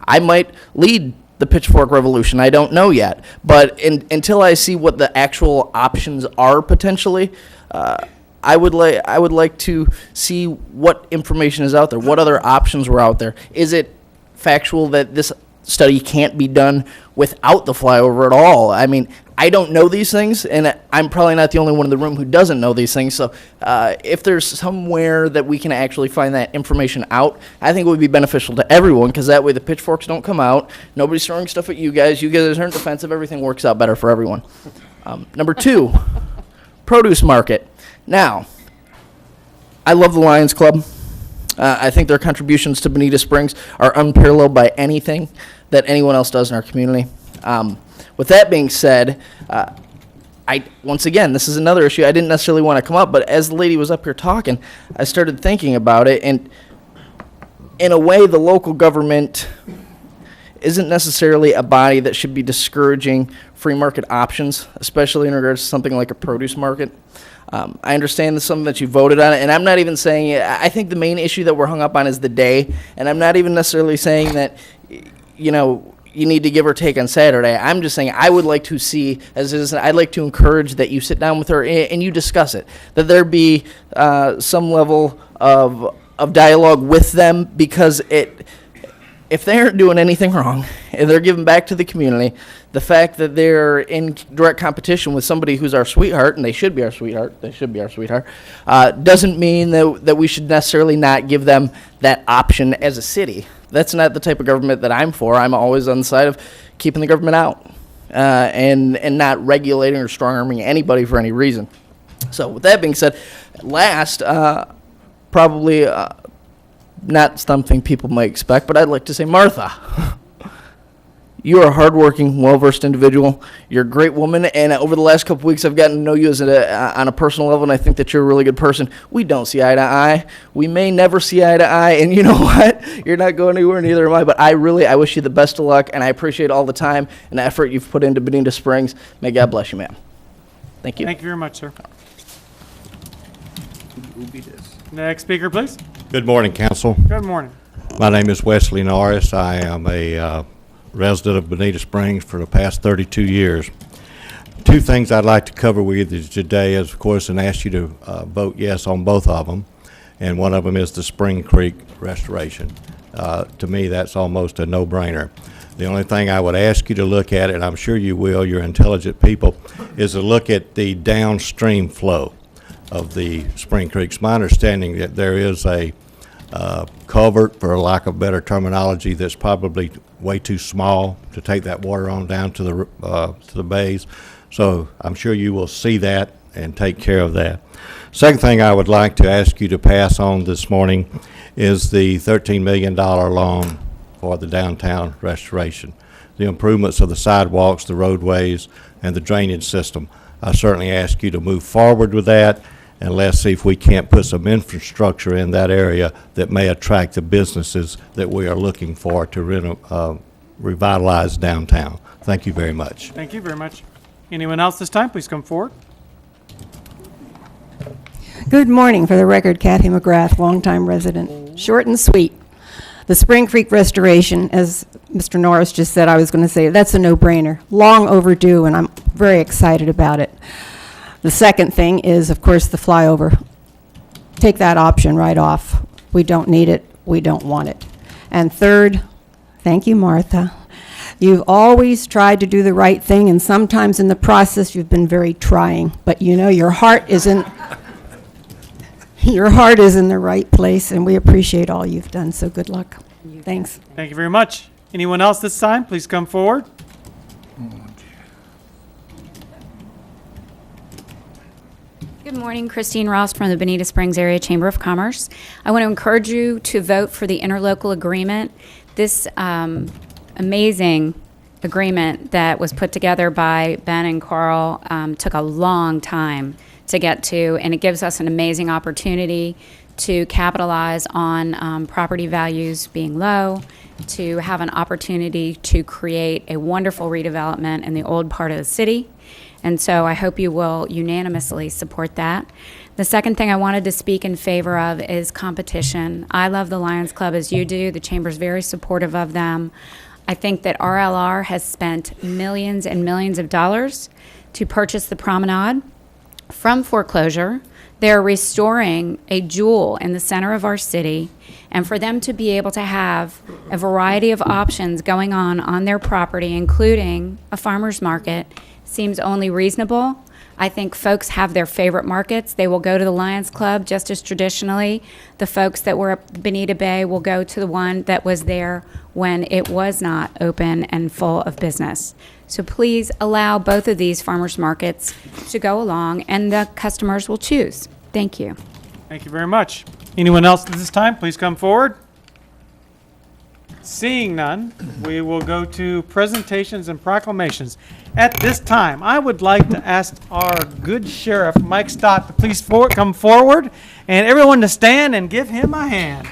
I might lead the pitchfork revolution. I don't know yet. But until I see what the actual options are potentially, I would like to see what information is out there, what other options were out there. Is it factual that this study can't be done without the flyover at all? I mean, I don't know these things, and I'm probably not the only one in the room who doesn't know these things. So if there's somewhere that we can actually find that information out, I think it would be beneficial to everyone, because that way the pitchforks don't come out. Nobody's throwing stuff at you guys. You guys aren't defensive. Everything works out better for everyone. Number 2, produce market. Now, I love the Lions Club. I think their contributions to Bonita Springs are unparalleled by anything that anyone else does in our community. With that being said, once again, this is another issue I didn't necessarily want to come up, but as the lady was up here talking, I started thinking about it, and in a way, the local government isn't necessarily a body that should be discouraging free market options, especially in regards to something like a produce market. I understand this is something that you voted on, and I'm not even saying, I think the main issue that we're hung up on is the day, and I'm not even necessarily saying that, you need to give or take on Saturday. I'm just saying I would like to see, I'd like to encourage that you sit down with her and you discuss it, that there be some level of dialogue with them, because if they aren't doing anything wrong and they're giving back to the community, the fact that they're in direct competition with somebody who's our sweetheart, and they should be our sweetheart, doesn't mean that we should necessarily not give them that option as a city. That's not the type of government that I'm for. I'm always on the side of keeping the government out and not regulating or strong-arming anybody for any reason. So with that being said, last, probably not something people might expect, but I'd like to say Martha. You are a hardworking, well-versed individual. You're a great woman, and over the last couple weeks, I've gotten to know you on a personal level, and I think that you're a really good person. We don't see eye to eye. We may never see eye to eye, and you know what? You're not going anywhere, neither am I, but I wish you the best of luck, and I appreciate all the time and effort you've put into Bonita Springs. May God bless you, ma'am. Thank you. Thank you very much, sir. Next speaker, please. Good morning, Council. Good morning. My name is Wesley Norris. I am a resident of Bonita Springs for the past 32 years. Two things I'd like to cover with you today is, of course, and ask you to vote yes on both of them. And one of them is the Spring Creek restoration. To me, that's almost a no-brainer. The only thing I would ask you to look at, and I'm sure you will, you're intelligent people, is to look at the downstream flow of the Spring Creek. It's my understanding that there is a culvert, for lack of better terminology, that's probably way too small to take that water on down to the bays. So I'm sure you will see that and take care of that. Second thing I would like to ask you to pass on this morning is the $13 million loan for the downtown restoration, the improvements of the sidewalks, the roadways, and the drainage system. I certainly ask you to move forward with that, and let's see if we can't put some infrastructure in that area that may attract the businesses that we are looking for to revitalize downtown. Thank you very much. Thank you very much. Anyone else this time, please come forward. Good morning. For the record, Kathy McGrath, longtime resident. Short and sweet. The Spring Creek restoration, as Mr. Norris just said, I was going to say, that's a no-brainer. Long overdue, and I'm very excited about it. The second thing is, of course, the flyover. Take that option right off. We don't need it. We don't want it. And third, thank you, Martha. You've always tried to do the right thing, and sometimes in the process you've been very trying. But you know, your heart is in the right place, and we appreciate all you've done. So good luck. Thanks. Thank you very much. Anyone else this time, please come forward. Good morning, Christine Ross from the Bonita Springs Area Chamber of Commerce. I want to encourage you to vote for the interlocal agreement. This amazing agreement that was put together by Ben and Carl took a long time to get to, and it gives us an amazing opportunity to capitalize on property values being low, to have an opportunity to create a wonderful redevelopment in the old part of the city. And so I hope you will unanimously support that. The second thing I wanted to speak in favor of is competition. I love the Lions Club as you do. The Chamber's very supportive of them. I think that RLR has spent millions and millions of dollars to purchase the promenade from foreclosure. They're restoring a jewel in the center of our city, and for them to be able to have a variety of options going on their property, including a farmer's market, seems only reasonable. I think folks have their favorite markets. They will go to the Lions Club just as traditionally. The folks that were at Bonita Bay will go to the one that was there when it was not open and full of business. So please allow both of these farmers markets to go along, and the customers will choose. Thank you. Thank you very much. Anyone else at this time, please come forward. Seeing none, we will go to presentations and proclamations. At this time, I would like to ask our good sheriff, Mike Stott, to please come forward, and everyone to stand and give him a hand.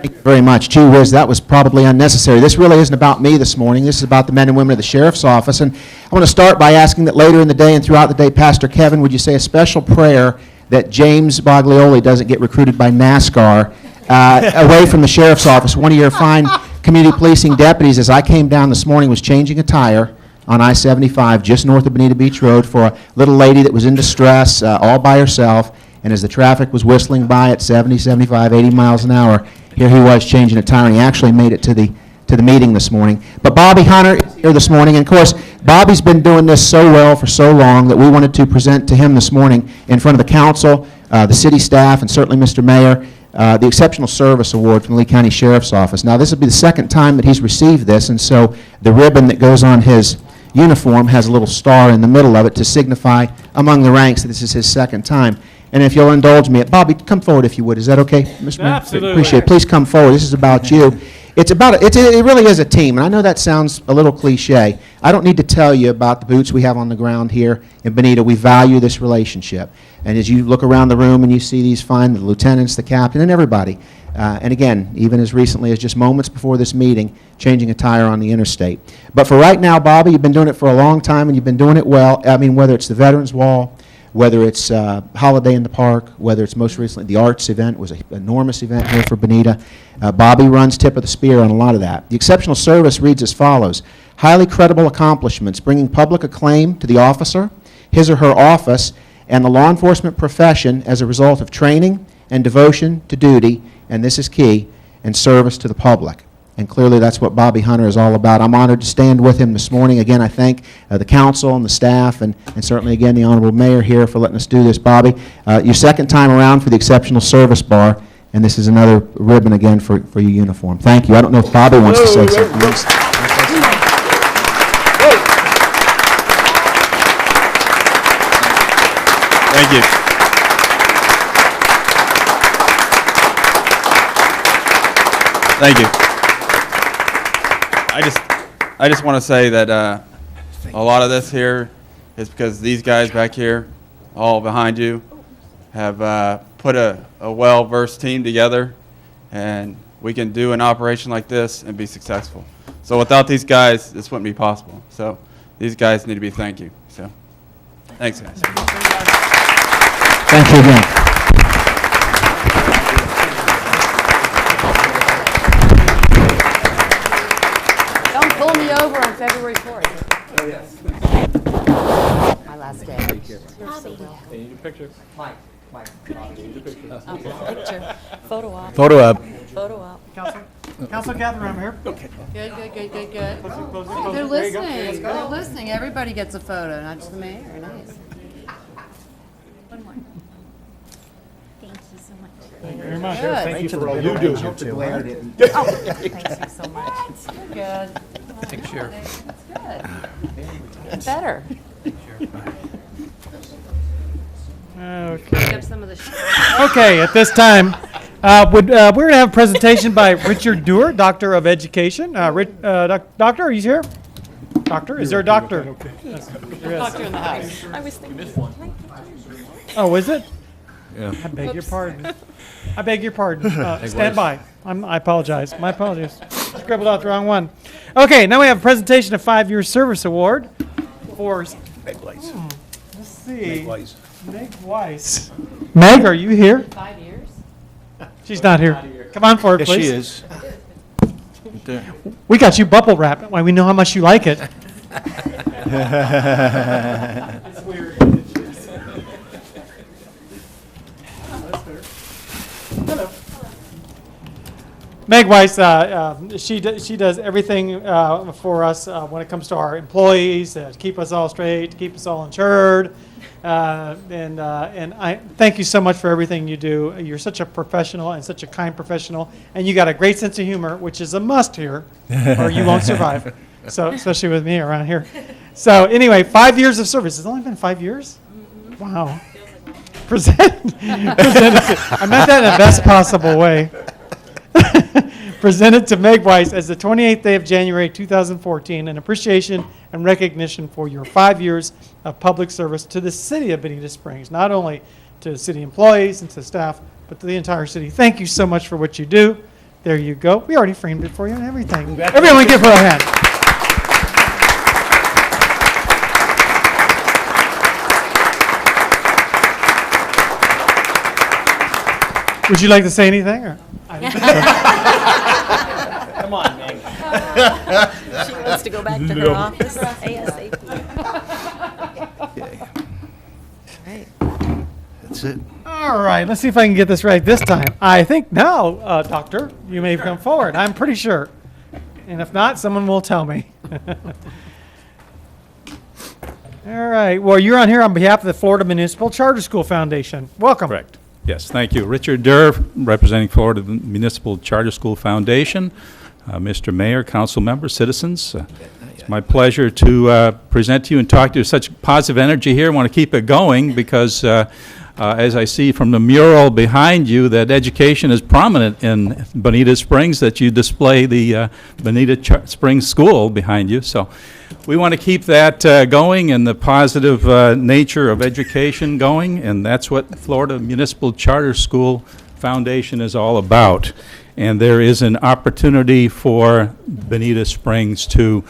Thank you very much. Gee whiz, that was probably unnecessary. This really isn't about me this morning. This is about the men and women of the Sheriff's Office. And I want to start by asking that later in the day and throughout the day, Pastor Kevin, would you say a special prayer that James Baglioli doesn't get recruited by NASCAR away from the Sheriff's Office. One of your fine community policing deputies, as I came down this morning, was changing a tire on I-75 just north of Bonita Beach Road for a little lady that was in distress all by herself. And as the traffic was whistling by at 70, 75, 80 miles an hour, here he was changing a tire, and he actually made it to the meeting this morning. But Bobby Hunter is here this morning, and of course, Bobby's been doing this so well for so long that we wanted to present to him this morning in front of the council, the city staff, and certainly Mr. Mayor, the Exceptional Service Award from the Lee County Sheriff's Office. Now, this will be the second time that he's received this, and so the ribbon that goes on his uniform has a little star in the middle of it to signify among the ranks that this is his second time. And if you'll indulge me, Bobby, come forward if you would. Is that okay, Mr. Mayor? Absolutely. Appreciate it. Please come forward. This is about you. It's about it really is a team, and I know that sounds a little cliche. I don't need to tell you about the boots we have on the ground here in Bonita. We value this relationship. And as you look around the room and you see these fine, the lieutenants, the captain, and everybody, and again, even as recently as just moments before this meeting, changing a tire on the interstate. But for right now, Bobby, you've been doing it for a long time, and you've been doing it well. I mean, whether it's the Veterans Wall, whether it's Holiday in the Park, whether it's most recently the Arts event, was an enormous event here for Bonita. Bobby runs tip of the spear on a lot of that. The Exceptional Service reads as follows: highly credible accomplishments, bringing public acclaim to the officer, his or her office, and the law enforcement profession as a result of training and devotion to duty, and this is key, and service to the public. And clearly that's what Bobby Hunter is all about. I'm honored to stand with him this morning. Again, I thank the council and the staff, and certainly again the Honorable Mayor here for letting us do this. Bobby, your second time around for the Exceptional Service Bar, and this is another ribbon again for your uniform. Thank you. I don't know if Bobby wants to say something else. Thank you. Thank you. I just want to say that a lot of this here is because these guys back here, all behind you, have put a well-versed team together, and we can do an operation like this and be successful. So without these guys, this wouldn't be possible. So these guys need to be thanked you. So thanks, guys. Thank you again. Don't pull me over on February 4th. Oh, yes. My last day. They need a picture. Mike. Picture. Photo op. Photo op. Photo op. Council Catherine, I'm here. Okay. Good. Close They're it. There you go. listening. They're listening. Everybody gets a photo, not just the mayor. Nice. One more. Thank you so much. Thank you very much. Good. Thank you for all you do. Thank you so much. You're good. Take a share. That's good. Better. Okay. Some of the Okay, at this time, we're going to have a presentation by Richard Dewar, Doctor of Education. Doctor, are you here? Doctor, is there a doctor? Yes, there is. Doctor in the house. I was thinking. Oh, is it? Yeah. I beg your pardon. I beg your pardon. Stand by. I apologize. My apologies. Scribbled out the wrong one. Okay, now we have a presentation of 5-year service award for. Meg Weiss. Let's see. Meg Weiss. Meg Weiss. Meg, are you here? 5 years? She's not here. Come on forward, Yes, please. she is. Right there. We got you bubble wrap. Why, we know how much you like it. Hello. Meg Weiss, she does everything for us when it comes to our employees, to keep us all straight, to keep us all insured. And I thank you so much for everything you do. You're such a professional and such a kind professional, and you got a great sense of humor, which is a must here, or you won't survive. So, especially with me around here. So, anyway, 5 years of service. It's only been 5 years? Wow. Present it. I meant that in the best possible way. Presented to Meg Weiss as the 28th day of January 2014, an appreciation and recognition for your 5 years of public service to the city of Bonita Springs, not only to city employees and to staff, but to the entire city. Thank you so much for what you do. There you go. We already framed it for you and everything. Everyone give her a hand. Would you like to say anything? Or? Come on, Meg. She wants to go back to her office ASAP. That's it. All right, let's see if I can get this right this time. I think now, Doctor, you may come forward. I'm pretty sure. And if not, someone will tell me. All right, well, you're on here on behalf of the Florida Municipal Charter School Foundation. Welcome. Correct. Yes, thank you. Richard Durr, representing Florida Municipal Charter School Foundation. Mr. Mayor, council members, citizens, it's my pleasure to present to you and talk to you. Such positive energy here. I want to keep it going because as I see from the mural behind you that education is prominent in Bonita Springs, that you display the Bonita Springs School behind you. So we want to keep that going and the positive nature of education going, and that's what Florida Municipal Charter School Foundation is all about. And there is an opportunity for Bonita Springs to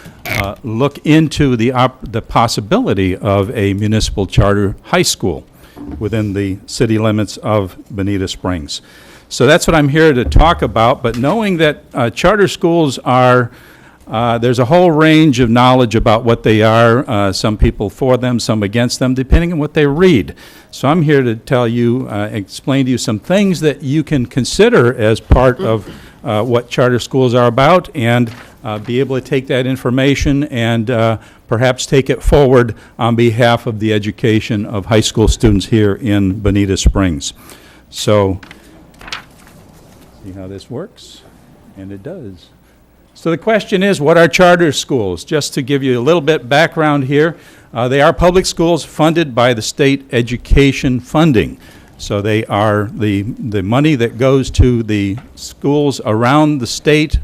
look into the possibility of a municipal charter high school within the city limits of Bonita Springs. So that's what I'm here to talk about, but knowing that charter schools are there's a whole range of knowledge about what they are, some people for them, some against them, depending on what they read. So I'm here to tell you, explain to you some things that you can consider as part of what charter schools are about, and be able to take that information and perhaps take it forward on behalf of the education of high school students here in Bonita Springs. So, see how this works? And it does. So the question is, what are charter schools? Just to give you a little bit background here, they are public schools funded by the state education funding. So they are the money that goes to the schools around the state,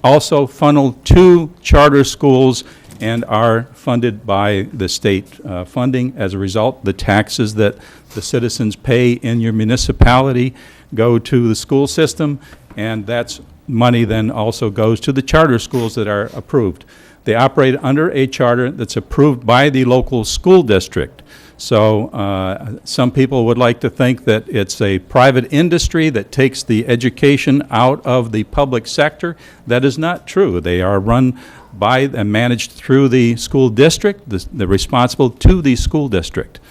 also funneled to charter schools and are funded by the state funding. As a result, the taxes that the citizens pay in your municipality go to the school system, and that's money then also goes to the charter schools that are approved. They operate under a charter that's approved by the local school district. So some people would like to think that it's a private industry that takes the education out of the public sector. That is not true. They are run by and managed through the school district. They're responsible to the school district.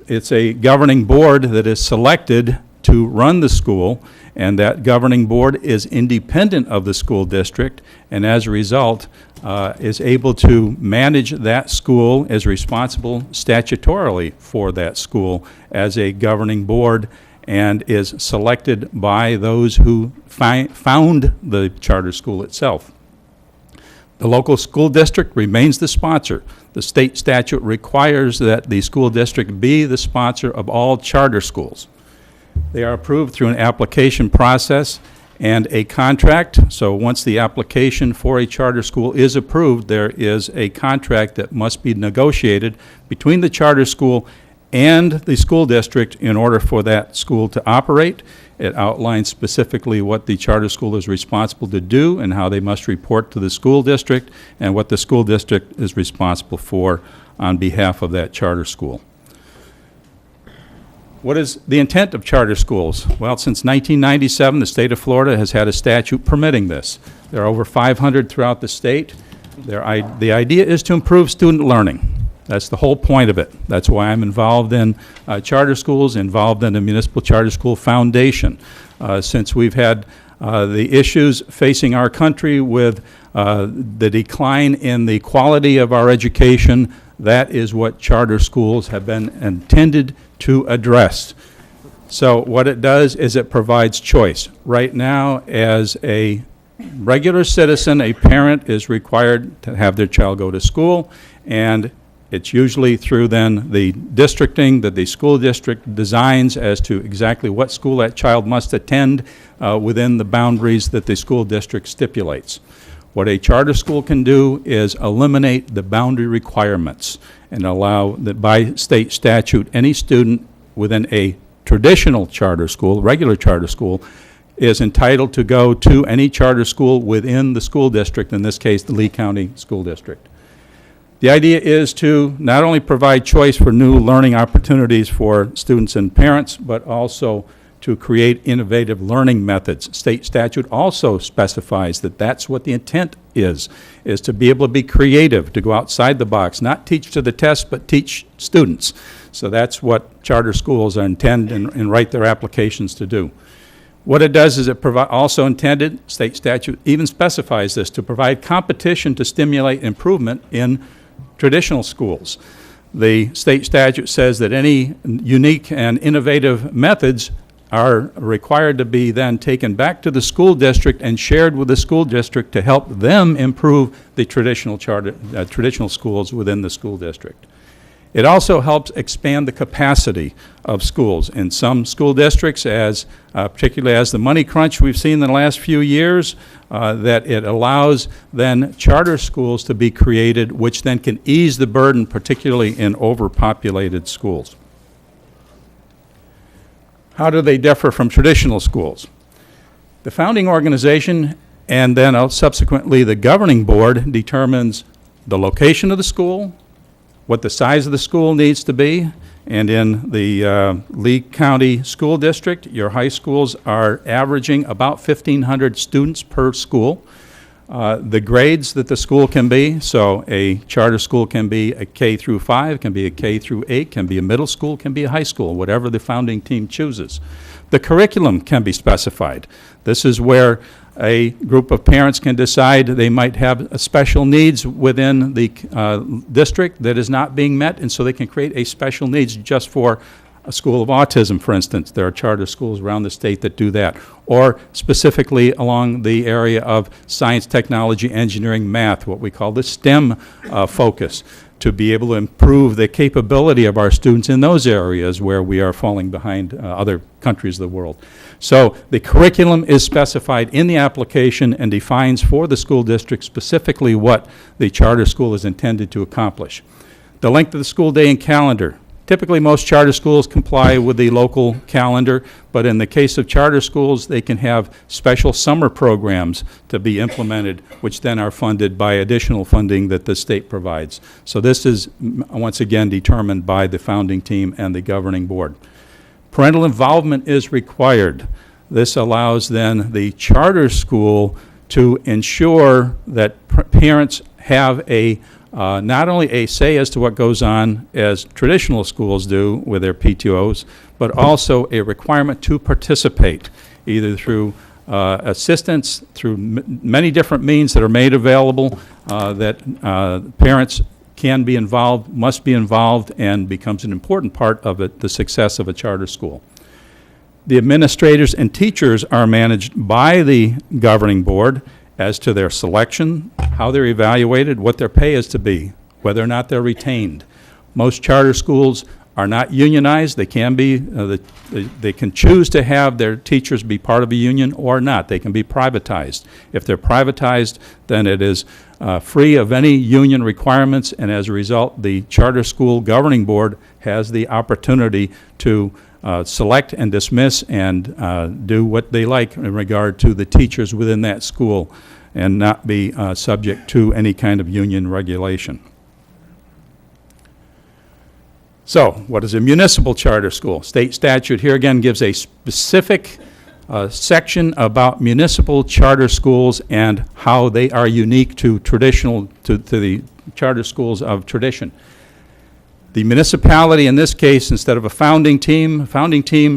It's a governing board that is selected to run the school, and that governing board is independent of the school district, and as a result is able to manage that school, is responsible statutorily for that school as a governing board, and is selected by those who found the charter school itself. The local school district remains the sponsor. The state statute requires that the school district be the sponsor of all charter schools. They are approved through an application process and a contract. So once the application for a charter school is approved, there is a contract that must be negotiated between the charter school and the school district in order for that school to operate. It outlines specifically what the charter school is responsible to do and how they must report to the school district and what the school district is responsible for on behalf of that charter school. What is the intent of charter schools? Well, since 1997, the state of Florida has had a statute permitting this. There are over 500 throughout the state. The idea is to improve student learning. That's the whole point of it. That's why I'm involved in charter schools, involved in the Municipal Charter School Foundation. Since we've had the issues facing our country with the decline in the quality of our education, that is what charter schools have been intended to address. So what it does is it provides choice. Right now, as a regular citizen, a parent is required to have their child go to school, and it's usually through then the districting that the school district designs as to exactly what school that child must attend within the boundaries that the school district stipulates. What a charter school can do is eliminate the boundary requirements and allow that by state statute, any student within a traditional charter school, regular charter school, is entitled to go to any charter school within the school district, in this case, the Lee County School District. The idea is to not only provide choice for new learning opportunities for students and parents, but also to create innovative learning methods. State statute also specifies that that's what the intent is to be able to be creative, to go outside the box, not teach to the test, but teach students. So that's what charter schools are intended and write their applications to do. What it does is it also intended, state statute even specifies this, to provide competition to stimulate improvement in traditional schools. The state statute says that any unique and innovative methods are required to be then taken back to the school district and shared with the school district to help them improve the traditional schools within the school district. It also helps expand the capacity of schools. In some school districts, particularly as the money crunch we've seen in the last few years, that it allows then charter schools to be created, which then can ease the burden, particularly in overpopulated schools. How do they differ from traditional schools? The founding organization and then subsequently the governing board determines the location of the school, what the size of the school needs to be, and in the Lee County School District, your high schools are averaging about 1,500 students per school. The grades that the school can be, so a charter school can be a K through 5, can be a K through 8, can be a middle school, can be a high school, whatever the founding team chooses. The curriculum can be specified. This is where a group of parents can decide they might have special needs within the district that is not being met, and so they can create a special needs just for a school of autism, for instance. There are charter schools around the state that do that. Or specifically along the area of science, technology, engineering, math, what we call the STEM focus, to be able to improve the capability of our students in those areas where we are falling behind other countries of the world. So the curriculum is specified in the application and defines for the school district specifically what the charter school is intended to accomplish. The length of the school day and calendar. Typically, most charter schools comply with the local calendar, but in the case of charter schools, they can have special summer programs to be implemented, which then are funded by additional funding that the state provides. So this is, once again, determined by the founding team and the governing board. Parental involvement is required. This allows then the charter school to ensure that parents have not only a say as to what goes on as traditional schools do with their PTOs, but also a requirement to participate, either through assistance, through many different means that are made available, that parents can be involved, must be involved, and becomes an important part of it, the success of a charter school. The administrators and teachers are managed by the governing board, as to their selection, how they're evaluated, what their pay is to be, whether or not they're retained. Most charter schools are not unionized. They can be, they can choose to have their teachers be part of a union or not. They can be privatized. If they're privatized, then it is free of any union requirements, and as a result, the charter school governing board has the opportunity to select and dismiss and do what they like in regard to the teachers within that school and not be subject to any kind of union regulation. So, what is a municipal charter school? State statute here again gives a specific section about municipal charter schools and how they are unique to traditional, to the charter schools of tradition. The municipality in this case, instead of a founding team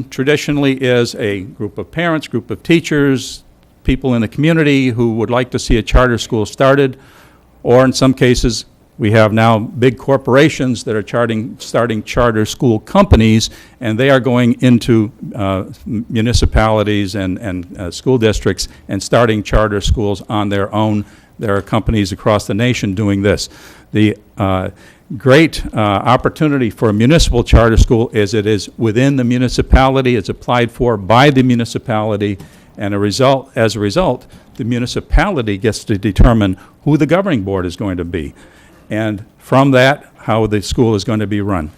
traditionally is a group of parents, group of teachers, people in the community who would like to see a charter school started, or in some cases, we have now big corporations that are starting charter school companies, and they are going into municipalities and school districts and starting charter schools on their own. There are companies across the nation doing this. The great opportunity for a municipal charter school is it is within the municipality, it's applied for by the municipality, and as a result, the municipality gets to determine who the governing board is going to be, and from that, how the school is going to be run.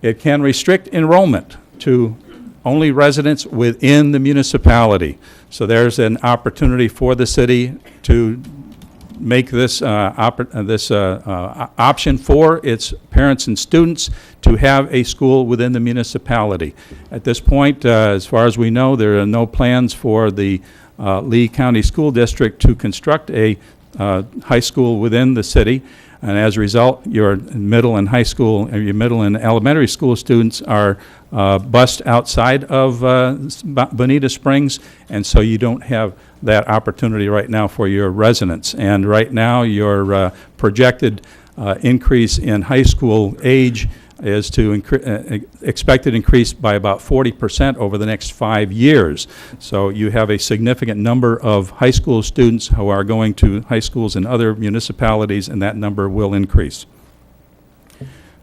It can restrict enrollment to only residents within the municipality. So there's an opportunity for the city to make this option for its parents and students to have a school within the municipality. At this point, as far as we know, there are no plans for the Lee County School District to construct a high school within the city. And as a result, your middle and high school, your middle and elementary school students are bused outside of Bonita Springs, and so you don't have that opportunity right now for your residents. And right now, your projected increase in high school age is to expected increase by about 40% over the next 5 years. So you have a significant number of high school students who are going to high schools in other municipalities, and that number will increase.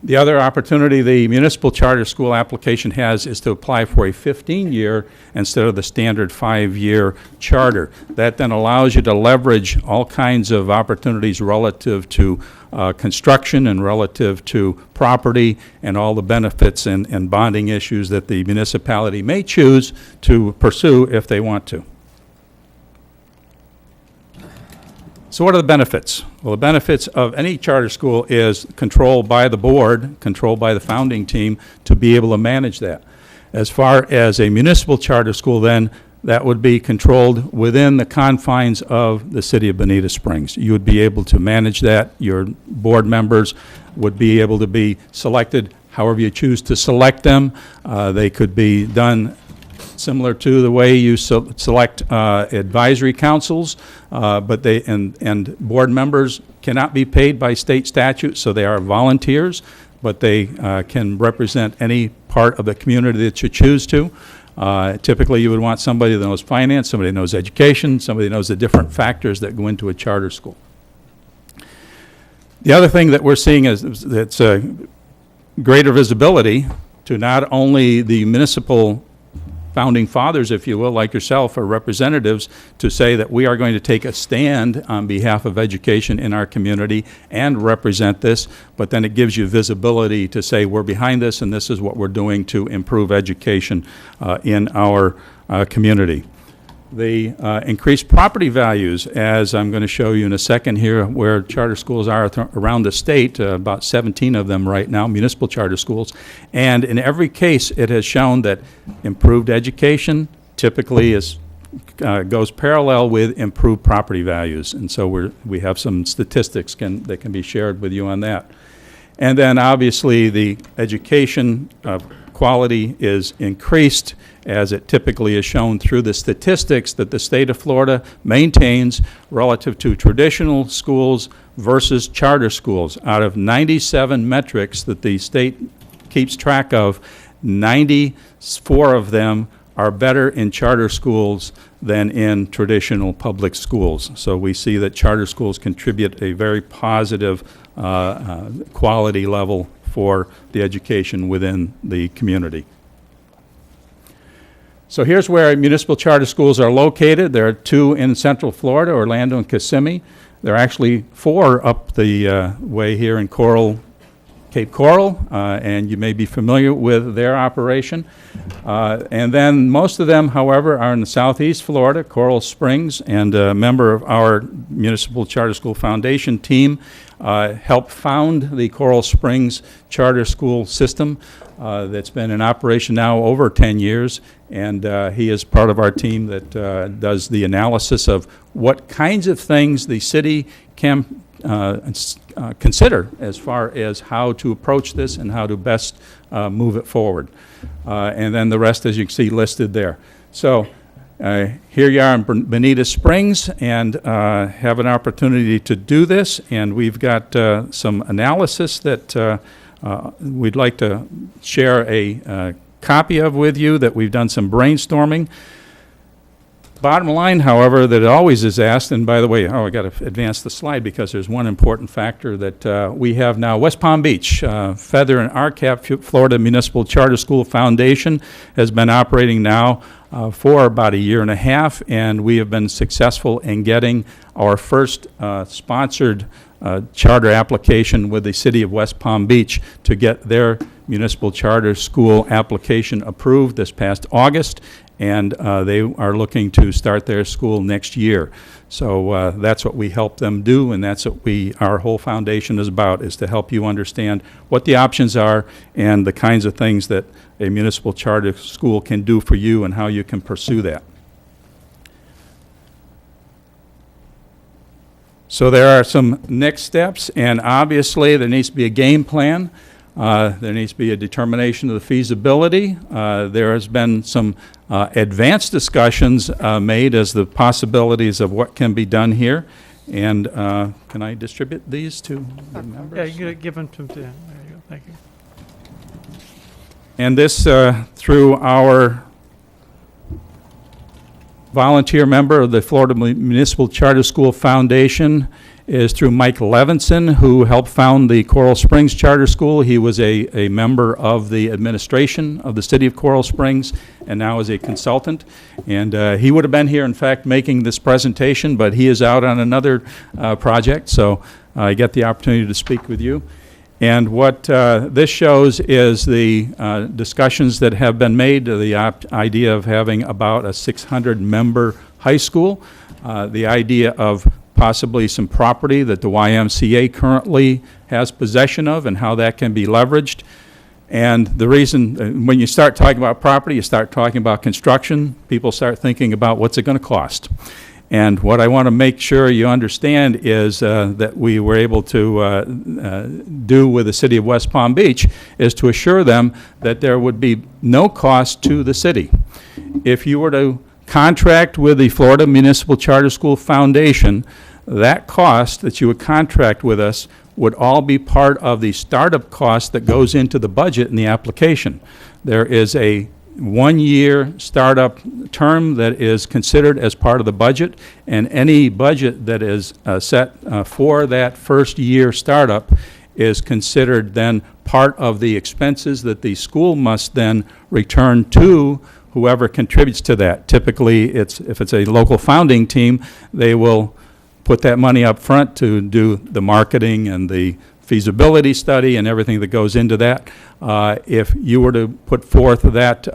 The other opportunity the municipal charter school application has is to apply for a 15-year instead of the standard 5-year charter. That then allows you to leverage all kinds of opportunities relative to construction and relative to property and all the benefits and bonding issues that the municipality may choose to pursue if they want to. So what are the benefits? Well, the benefits of any charter school is control by the board, control by the founding team to be able to manage that. As far as a municipal charter school, then, that would be controlled within the confines of the city of Bonita Springs. You would be able to manage that. Your board members would be able to be selected however you choose to select them. They could be done similar to the way you select advisory councils, but they and board members cannot be paid by state statute, so they are volunteers, but they can represent any part of the community that you choose to. Typically, you would want somebody that knows finance, somebody that knows education, somebody that knows the different factors that go into a charter school. The other thing that we're seeing is that's greater visibility to not only the municipal founding fathers, if you will, like yourself, or representatives, to say that we are going to take a stand on behalf of education in our community and represent this, but then it gives you visibility to say we're behind this and this is what we're doing to improve education in our community. The increased property values, as I'm going to show you in a second here, where charter schools are around the state, about 17 of them right now, municipal charter schools, and in every case it has shown that improved education typically goes parallel with improved property values, and so we have some statistics that can be shared with you on that. And then obviously the education quality is increased, as it typically is shown through the statistics that the state of Florida maintains relative to traditional schools versus charter schools. Out of 97 metrics that the state keeps track of, 94 of them are better in charter schools than in traditional public schools. So we see that charter schools contribute a very positive quality level for the education within the community. So here's where municipal charter schools are located. There are 2 in Central Florida, Orlando and Kissimmee. There are actually 4 up the way here in Cape Coral, and you may be familiar with their operation. And then most of them, however, are in the Southeast Florida, Coral Springs, and a member of our Municipal Charter School Foundation team helped found the Coral Springs Charter School system that's been in operation now over 10 years, and he is part of our team that does the analysis of what kinds of things the city can consider as far as how to approach this and how to best move it forward. And then the rest, as you can see, listed there. So here you are in Bonita Springs, and have an opportunity to do this, and we've got some analysis that we'd like to share a copy of with you, that we've done some brainstorming. Bottom line, however, that always is asked, and by the way, I got to advance the slide because there's one important factor that we have now. West Palm Beach, Feather and RCAP, Florida Municipal Charter School Foundation, has been operating now for about a year and a half, and we have been successful in getting our first sponsored charter application with the city of West Palm Beach to get their municipal charter school application approved this past August, and they are looking to start their school next year. So that's what we help them do, and that's what our whole foundation is about, is to help you understand what the options are and the kinds of things that a municipal charter school can do for you and how you can pursue that. So there are some next steps, and obviously there needs to be a game plan. There needs to be a determination of the feasibility. There has been some advanced discussions made as the possibilities of what can be done here. And can I distribute these to the members? Yeah, you can give them to Dan. There you go. Thank you. And this, through our volunteer member of the Florida Municipal Charter School Foundation, is through Mike Levinson, who helped found the Coral Springs Charter School. He was a member of the administration of the city of Coral Springs and now is a consultant. And he would have been here, in fact, making this presentation, but he is out on another project, so I get the opportunity to speak with you. And what this shows is the discussions that have been made, the idea of having about a 600-member high school, the idea of possibly some property that the YMCA currently has possession of and how that can be leveraged. And the reason, when you start talking about property, you start talking about construction, people start thinking about what's it going to cost. And what I want to make sure you understand is that we were able to do with the city of West Palm Beach is to assure them that there would be no cost to the city. If you were to contract with the Florida Municipal Charter School Foundation, that cost that you would contract with us would all be part of the startup cost that goes into the budget in the application. There is a 1-year startup term that is considered as part of the budget, and any budget that is set for that first year startup is considered then part of the expenses that the school must then return to whoever contributes to that. Typically, if it's a local founding team, they will put that money up front to do the marketing and the feasibility study and everything that goes into that. If you were to put forth that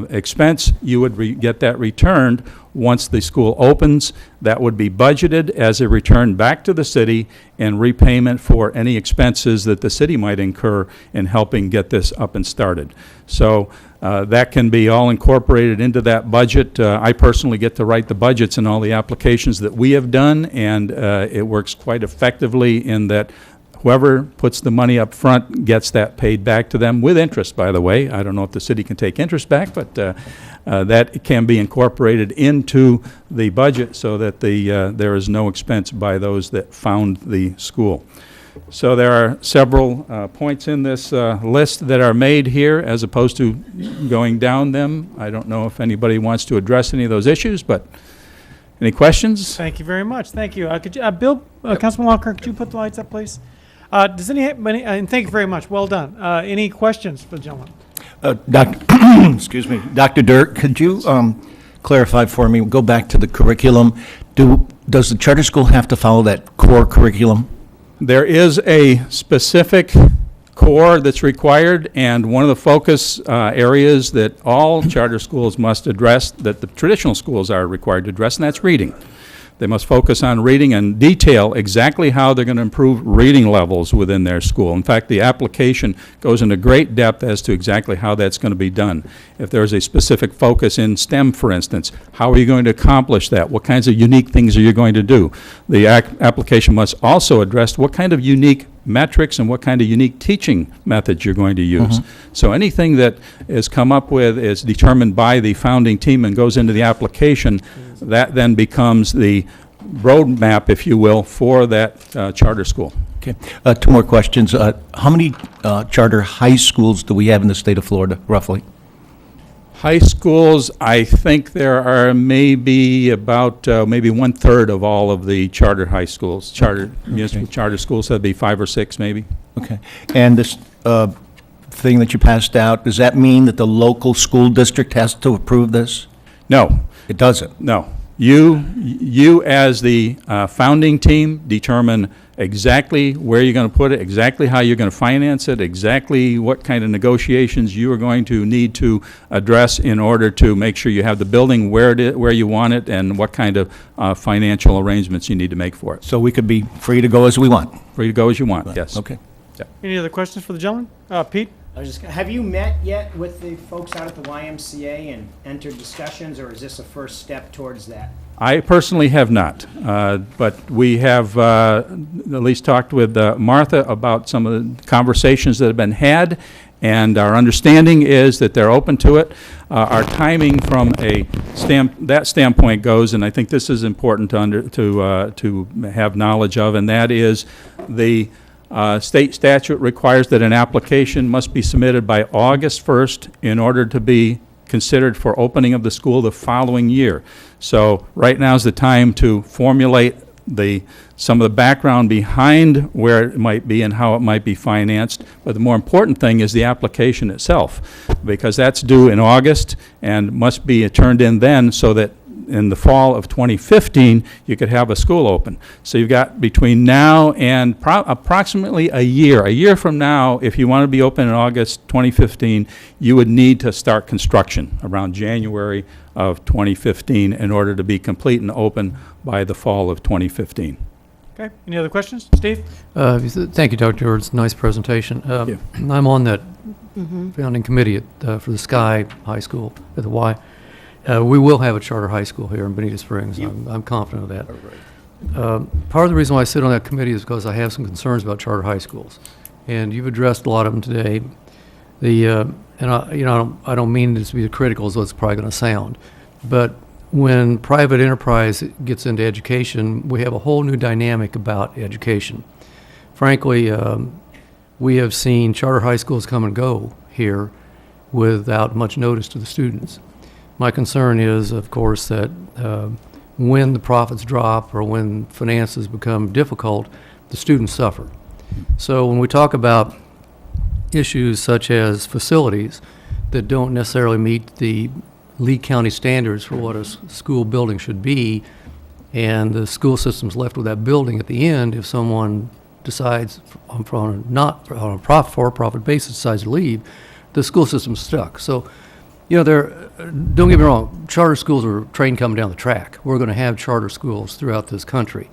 expense, you would get that returned once the school opens. That would be budgeted as a return back to the city and repayment for any expenses that the city might incur in helping get this up and started. So that can be all incorporated into that budget. I personally get to write the budgets in all the applications that we have done, and it works quite effectively in that whoever puts the money up front gets that paid back to them with interest, by the way. I don't know if the city can take interest back, but that can be incorporated into the budget so that there is no expense by those that found the school. So there are several points in this list that are made here as opposed to going down them. I don't know if anybody wants to address any of those issues, but any questions? Thank you very much. Thank you. Could you, Bill, Councilman Walker, could you put the lights up, please? Does anybody, and thank you very much. Well done. Any questions for the gentleman? Excuse me, Dr. Dirk, could you clarify for me, go back to the curriculum? Does the charter school have to follow that core curriculum? There is a specific core that's required, and one of the focus areas that all charter schools must address, that the traditional schools are required to address, and that's reading. They must focus on reading and detail exactly how they're going to improve reading levels within their school. In fact, the application goes into great depth as to exactly how that's going to be done. If there's a specific focus in STEM, for instance, how are you going to accomplish that? What kinds of unique things are you going to do? The application must also address what kind of unique metrics and what kind of unique teaching methods you're going to use. So anything that is come up with is determined by the founding team and goes into the application. That then becomes the roadmap, if you will, for that charter school. Okay. Two more questions. How many charter high schools do we have in the state of Florida, roughly? High schools, I think there are maybe about maybe 1/3 of all of the charter high schools, municipal charter schools. That'd be 5 or 6 maybe. Okay. And this thing that you passed out, does that mean that the local school district has to approve this? No. It doesn't? No. You as the founding team determine exactly where you're going to put it, exactly how you're going to finance it, exactly what kind of negotiations you are going to need to address in order to make sure you have the building where you want it and what kind of financial arrangements you need to make for it. So we could be free to go as we want? Free to go as you want, yes. Okay. Yeah. Any other questions for the gentleman? Pete? Have you met yet with the folks out at the YMCA and entered discussions, or is this a first step towards that? I personally have not, but we have at least talked with Martha about some of the conversations that have been had, and our understanding is that they're open to it. Our timing from that standpoint goes, and I think this is important to have knowledge of, and that is the state statute requires that an application must be submitted by August 1st in order to be considered for opening of the school the following year. So right now is the time to formulate some of the background behind where it might be and how it might be financed. But the more important thing is the application itself, because that's due in August and must be turned in then so that in the fall of 2015, you could have a school open. So you've got between now and approximately a year from now, if you want to be open in August 2015, you would need to start construction around January of 2015 in order to be complete and open by the fall of 2015. Okay, any other questions? Steve? Thank you, Dr. George. Nice presentation. I'm on that founding committee for the Sky High School at the Y. We will have a charter high school here in Bonita Springs. I'm confident of that. Part of the reason why I sit on that committee is because I have some concerns about charter high schools, and you've addressed a lot of them today. I don't mean this to be critical, as it's probably going to sound, but when private enterprise gets into education, we have a whole new dynamic about education. Frankly, we have seen charter high schools come and go here without much notice to the students. My concern is, of course, that when the profits drop or when finances become difficult, the students suffer. So when we talk about issues such as facilities that don't necessarily meet the Lee County standards for what a school building should be, and the school system's left with that building at the end, if someone decides for a for-profit basis decides to leave, the school system's stuck. So, don't get me wrong, charter schools are a train coming down the track. We're going to have charter schools throughout this country.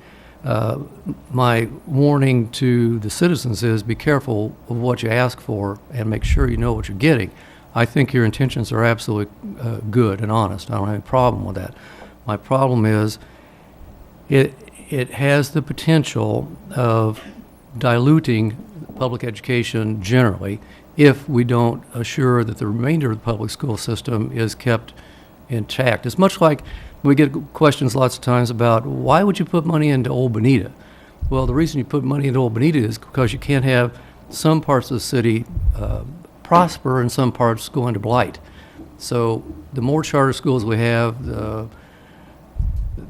My warning to the citizens is be careful of what you ask for and make sure you know what you're getting. I think your intentions are absolutely good and honest. I don't have any problem with that. My problem is it has the potential of diluting public education generally if we don't assure that the remainder of the public school system is kept intact. It's much like we get questions lots of times about why would you put money into Old Bonita? Well, the reason you put money into Old Bonita is because you can't have some parts of the city prosper and some parts go into blight. So the more charter schools we have, the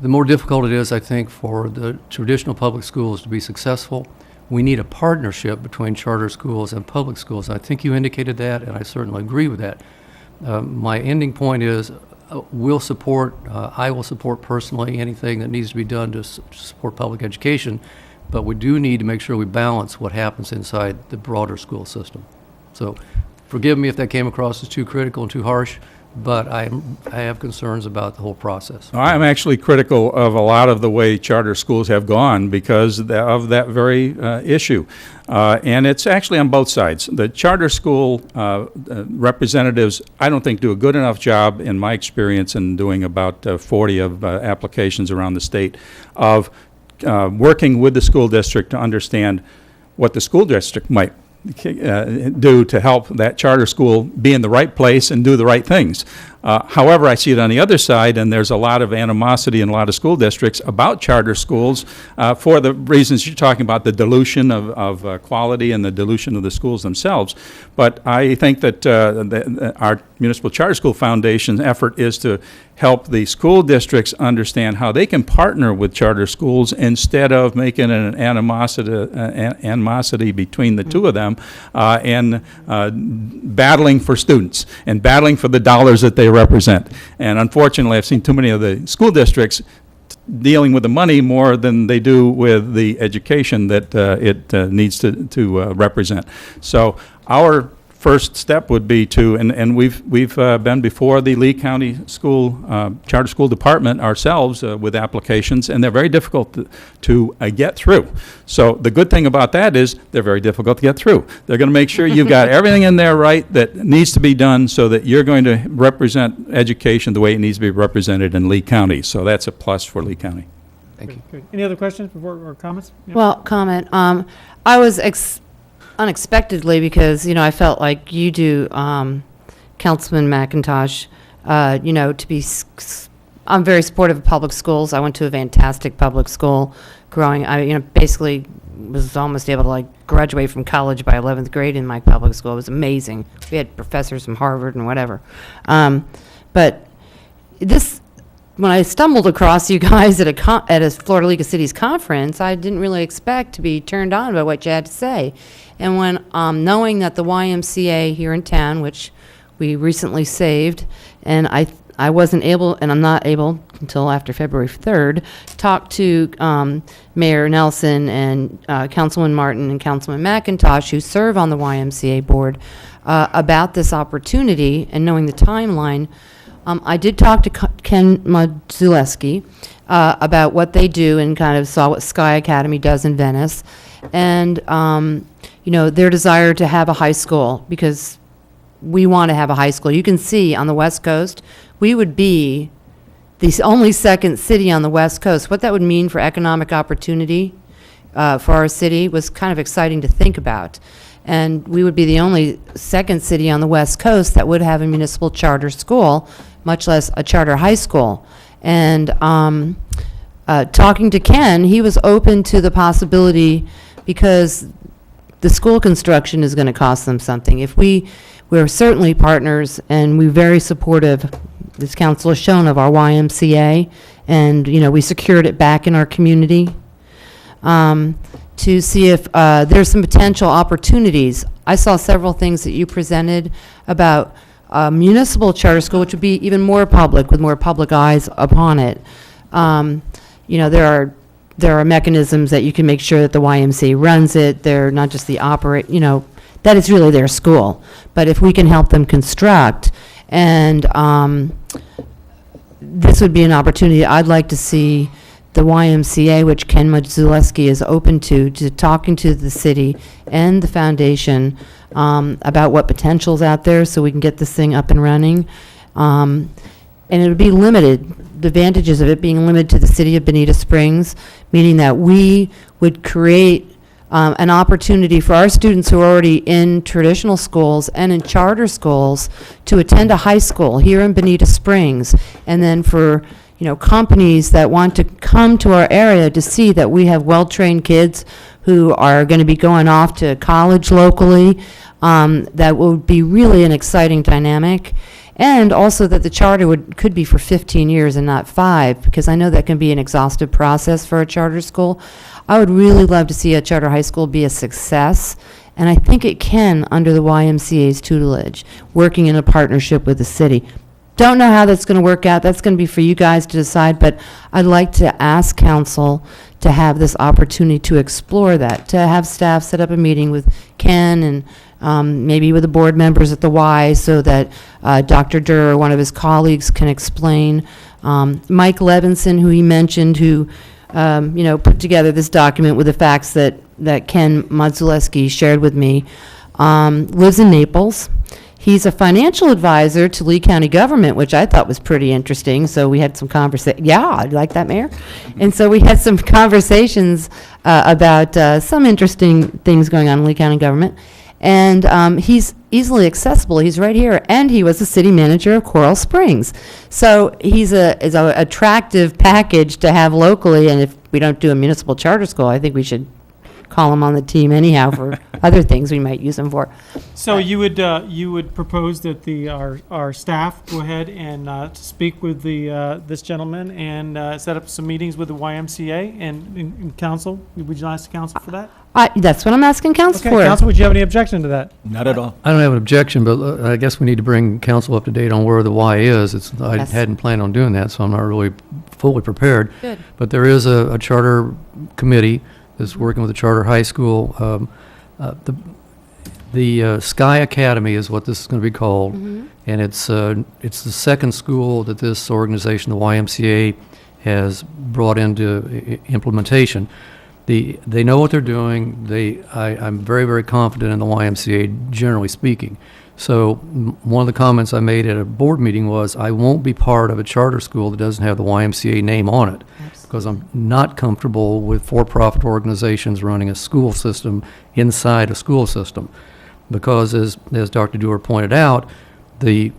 more difficult it is, I think, for the traditional public schools to be successful. We need a partnership between charter schools and public schools. I think you indicated that, and I certainly agree with that. My ending point is I will support personally anything that needs to be done to support public education, but we do need to make sure we balance what happens inside the broader school system. So forgive me if that came across as too critical and too harsh, but I have concerns about the whole process. I'm actually critical of a lot of the way charter schools have gone because of that very issue. And it's actually on both sides. The charter school representatives, I don't think, do a good enough job, in my experience, in doing about 40 of applications around the state, of working with the school district to understand what the school district might do to help that charter school be in the right place and do the right things. However, I see it on the other side, and there's a lot of animosity in a lot of school districts about charter schools for the reasons you're talking about, the dilution of quality and the dilution of the schools themselves. But I think that our Municipal Charter School Foundation's effort is to help the school districts understand how they can partner with charter schools instead of making an animosity between the two of them and battling for students and battling for the dollars that they represent. And unfortunately, I've seen too many of the school districts dealing with the money more than they do with the education that it needs to represent. So our first step would be to, and we've been before the Lee County School Charter School Department ourselves with applications, and they're very difficult to get through. So the good thing about that is they're very difficult to get through. They're going to make sure you've got everything in there right that needs to be done so that you're going to represent education the way it needs to be represented in Lee County. So that's a plus for Lee County. Thank you. Great. Any other questions before, or comments? Yeah. Well, comment. I was unexpectedly, because, I felt like you do, Councilman McIntosh, I'm very supportive of public schools. I went to a fantastic public school growing. I, basically was almost able to graduate from college by 11th grade in my public school. It was amazing. We had professors from Harvard and whatever. But when I stumbled across you guys at a Florida League of Cities conference, I didn't really expect to be turned on by what you had to say. And when knowing that the YMCA here in town, which we recently saved, and I wasn't able, and I'm not able until after February 3rd, talk to Mayor Nelson and Councilman Martin and Councilman McIntosh, who serve on the YMCA board, about this opportunity, and knowing the timeline. I did talk to Ken Modzuleski about what they do, and kind of saw what Sky Academy does in Venice, and their desire to have a high school, because we want to have a high school. You can see on the West Coast, we would be the only second city on the West Coast. What that would mean for economic opportunity for our city was kind of exciting to think about. And we would be the only second city on the West Coast that would have a municipal charter school, much less a charter high school. And talking to Ken, he was open to the possibility, because the school construction is going to cost them something. If we're certainly partners, and we're very supportive, this council has shown, of our YMCA, and we secured it back in our community, to see if there's some potential opportunities. I saw several things that you presented about municipal charter school, which would be even more public, with more public eyes upon it. There are mechanisms that you can make sure that the YMCA runs it. They're not just the that is really their school. But if we can help them construct, and this would be an opportunity, I'd like to see the YMCA, which Ken Modzuleski is open to talking to the city and the foundation about what potential's out there, so we can get this thing up and running. And it would be limited, the advantages of it being limited to the city of Bonita Springs, meaning that we would create an opportunity for our students who are already in traditional schools and in charter schools to attend a high school here in Bonita Springs, and then for companies that want to come to our area to see that we have well-trained kids who are going to be going off to college locally. That would be really an exciting dynamic. And also that the charter could be for 15 years and not 5, because I know that can be an exhaustive process for a charter school. I would really love to see a charter high school be a success, and I think it can under the YMCA's tutelage, working in a partnership with the city. Don't know how that's going to work out. That's going to be for you guys to decide, but I'd like to ask council to have this opportunity to explore that, to have staff set up a meeting with Ken and maybe with the board members at the Y, so that Dr. Durr or one of his colleagues can explain. Mike Levinson, who he mentioned, who put together this document with the facts that Ken Modzuleski shared with me, lives in Naples. He's a financial advisor to Lee County government, which I thought was pretty interesting. So we had some conversation. Yeah, you like that, Mayor? And so we had some conversations about some interesting things going on in Lee County government. And he's easily accessible. He's right here. And he was the city manager of Coral Springs. So he's an attractive package to have locally. And if we don't do a municipal charter school, I think we should call him on the team anyhow for other things we might use him for. So you would propose that our staff go ahead and speak with this gentleman and set up some meetings with the YMCA and council? Would you ask the council for that? That's what I'm asking council Okay, for. council, would you have any objection to that? Not at all. I don't have an objection, but I guess we need to bring council up to date on where the Y is. I Yes. hadn't planned on doing that, so I'm not really fully prepared. Good. But there is a charter committee that's working with the charter high school. The Sky Academy is what this is going to be called, and it's the second school that this organization, the YMCA, has brought into implementation. They know what they're doing. I'm very, very confident in the YMCA, generally speaking. So one of the comments I made at a board meeting was, I won't be part of a charter school that doesn't have the YMCA name on it, because I'm not comfortable with for-profit organizations running a school system inside a school system. Because as Dr. Dewar pointed out, the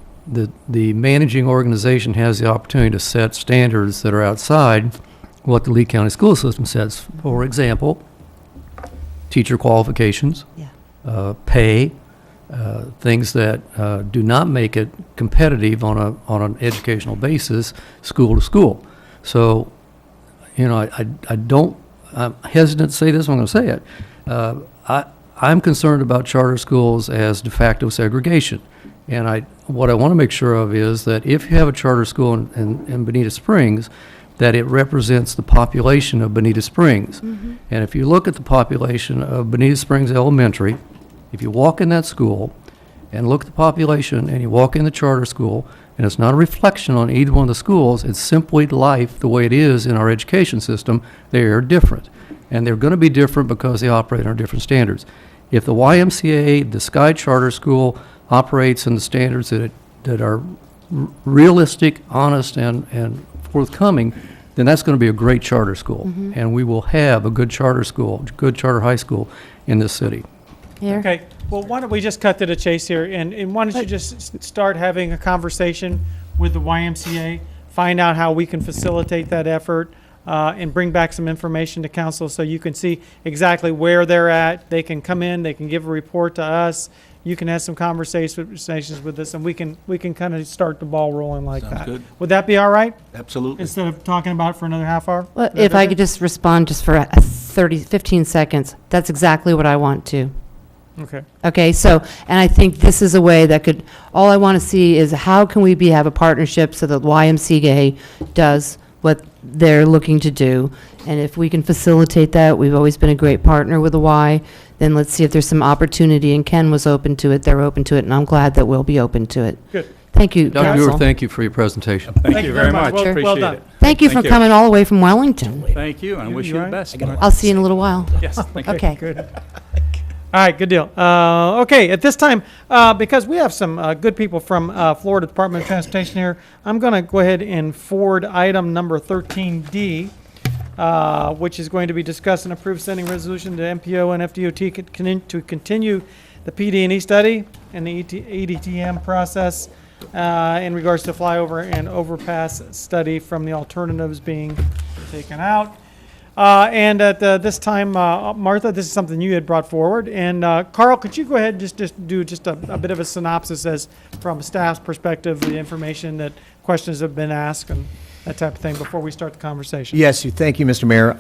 managing organization has the opportunity to set standards that are outside what the Lee County school system says. For example, teacher qualifications, pay, things that do not make it competitive on an educational basis, school to school. So, I'm hesitant to say this, I'm going to say it. I'm concerned about charter schools as de facto segregation. And what I want to make sure of is that if you have a charter school in Bonita Springs, that it represents the population of Bonita Springs. And if you look at the population of Bonita Springs Elementary, if you walk in that school and look at the population and you walk in the charter school, and it's not a reflection on either one of the schools, it's simply life the way it is in our education system, they are different. And they're going to be different because they operate under different standards. If the YMCA, the Sky Charter School, operates in the standards that are realistic, honest, and forthcoming, then that's going to be a great charter school. And we will have a good charter school, good charter high school in this city. Here. Okay, well, why don't we just cut to the chase here, and why don't you just start having a conversation with the YMCA, find out how we can facilitate that effort, and bring back some information to council so you can see exactly where they're at. They can come in, they can give a report to us, you can have some conversations with us, and we can kind of start the ball rolling like Sounds that. good. Would that be all right? Absolutely. Instead of talking about it for another half hour? Well, Is that if I okay? could just respond just for 15 seconds, that's exactly what I want to. Okay. Okay, so, and I think this is a way that could, all I want to see is how can we have a partnership so that YMCA does what they're looking to do. And if we can facilitate that, we've always been a great partner with the Y, then let's see if there's some opportunity. And Ken was open to it, they're open to it, and I'm glad that we'll be open to it. Good. Thank you, Dr. council. Dewar, thank you for your presentation. Thank you very much. Well Appreciate done. it. Thank you for coming all the way from Wellington. Thank you, and I wish you the right? best. I'll see you in a little while. Yes, thank you. Okay. Good. All right, good deal. Okay, at this time, because we have some good people from Florida Department of Transportation here, I'm going to go ahead and forward item number 13D, which is going to be discuss and approve sending resolution to MPO and FDOT to continue the PD&E study and the EDTM process in regards to flyover and overpass study from the alternatives being taken out. And at this time, Martha, this is something you had brought forward. And Carl, could you go ahead and just do a bit of a synopsis as from staff's perspective, the information that questions have been asked and that type of thing before we start the conversation? Yes, thank you, Mr. Mayor.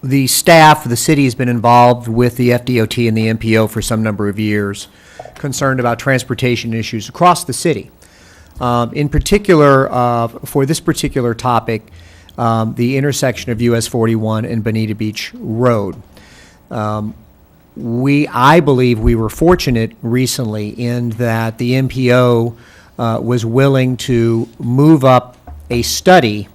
The staff, the city has been involved with the FDOT and the MPO for some number of years, concerned about transportation issues across the city. In particular, for this particular topic, the intersection of US 41 and Bonita Beach Road. I believe we were fortunate recently in that the MPO was willing to move up a study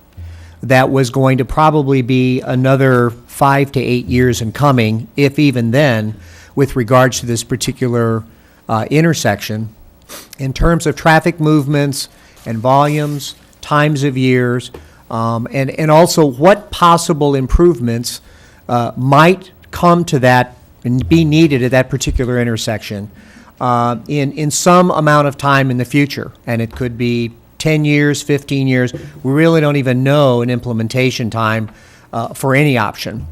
that was going to probably be another 5 to 8 years in coming, if even then, with regards to this particular intersection, in terms of traffic movements and volumes, times of years, and also what possible improvements might come to that and be needed at that particular intersection in some amount of time in the future. And it could be 10 years, 15 years. We really don't even know an implementation time for any option.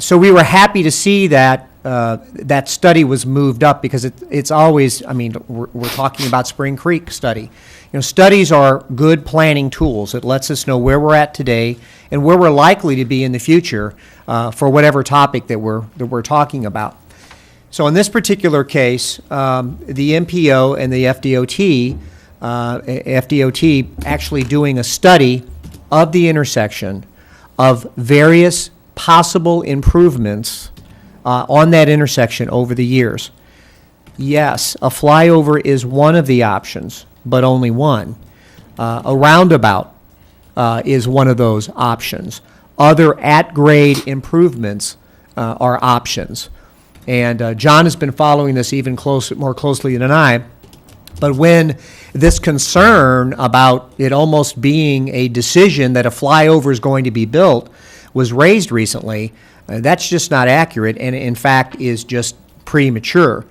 So we were happy to see that that study was moved up because it's always, I mean, we're talking about Spring Creek study. You know, studies are good planning tools. It lets us know where we're at today and where we're likely to be in the future for whatever topic that we're talking about. So in this particular case, the MPO and the FDOT actually doing a study of the intersection of various possible improvements on that intersection over the years. Yes, a flyover is one of the options, but only one. A roundabout is one of those options. Other at-grade improvements are options. And John has been following this even more closely than I. But when this concern about it almost being a decision that a flyover is going to be built was raised recently, that's just not accurate, and in fact is just premature.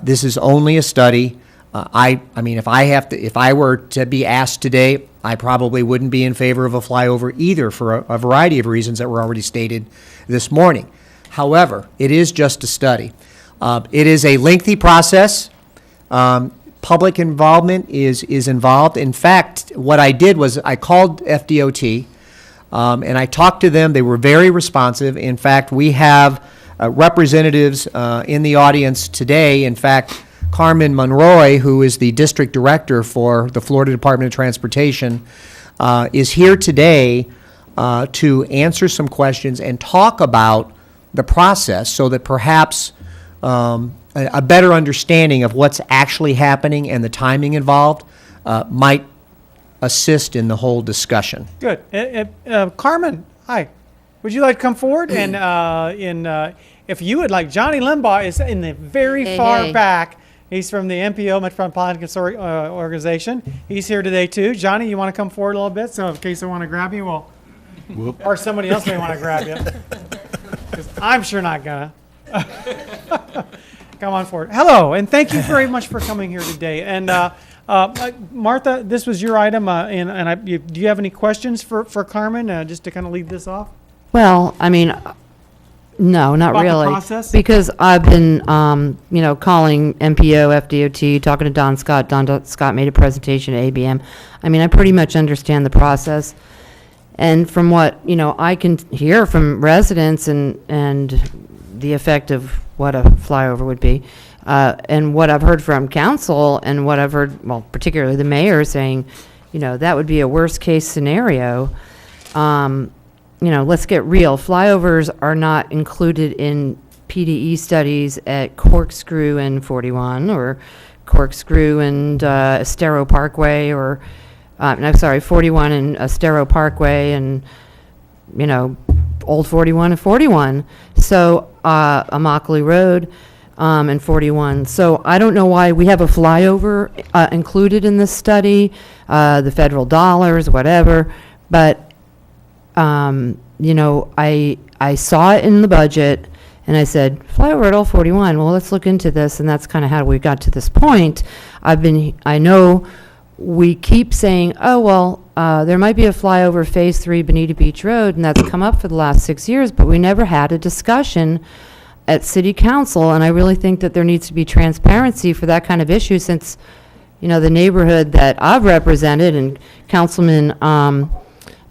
This is only a study. I mean, if I were to be asked today, I probably wouldn't be in favor of a flyover either for a variety of reasons that were already stated this morning. However, it is just a study. It is a lengthy process. Public involvement is involved. In fact, what I did was I called FDOT, and I talked to them. They were very responsive. In fact, we have representatives in the audience today. In fact, Carmen Monroy, who is the district director for the Florida Department of Transportation, is here today to answer some questions and talk about the process so that perhaps a better understanding of what's actually happening and the timing involved might assist in the whole discussion. Good. Carmen, hi. Would you like to come forward? And if you would like, Johnny Limbaugh is in the very far back. He's from the MPO, Metropolitan Organization. He's here today, too. Johnny, you want to come forward a little bit? So in case I want to grab you, well, or somebody else may want to grab you. Because I'm sure not going to. Come on forward. Hello, and thank you very much for coming here today. And Martha, this was your item, do you have any questions for Carmen, just to kind of lead this off? Well, I mean, no, not About the really. process? Because I've been, calling MPO, FDOT, talking to Don Scott. Don Scott made a presentation at ABM. I mean, I pretty much understand the process. And from what, I can hear from residents and the effect of what a flyover would be, and what I've heard from council and what I've heard, well, particularly the mayor saying, that would be a worst case scenario. Let's get real. Flyovers are not included in PDE studies at Corkscrew and 41 or Corkscrew and Estero Parkway or, 41 and Estero Parkway and, Old 41 and 41. So, Immokalee Road and 41. So I don't know why we have a flyover included in this study, the federal dollars, whatever, but I saw it in the budget, And I said, flyover at Old 41, well, let's look into this, and that's kind of how we got to this point. I know we keep saying, oh, well, there might be a flyover Phase 3 Bonita Beach Road, and that's come up for the last 6 years, but we never had a discussion at City Council, and I really think that there needs to be transparency for that kind of issue, since, you know, the neighborhood that I've represented and Councilman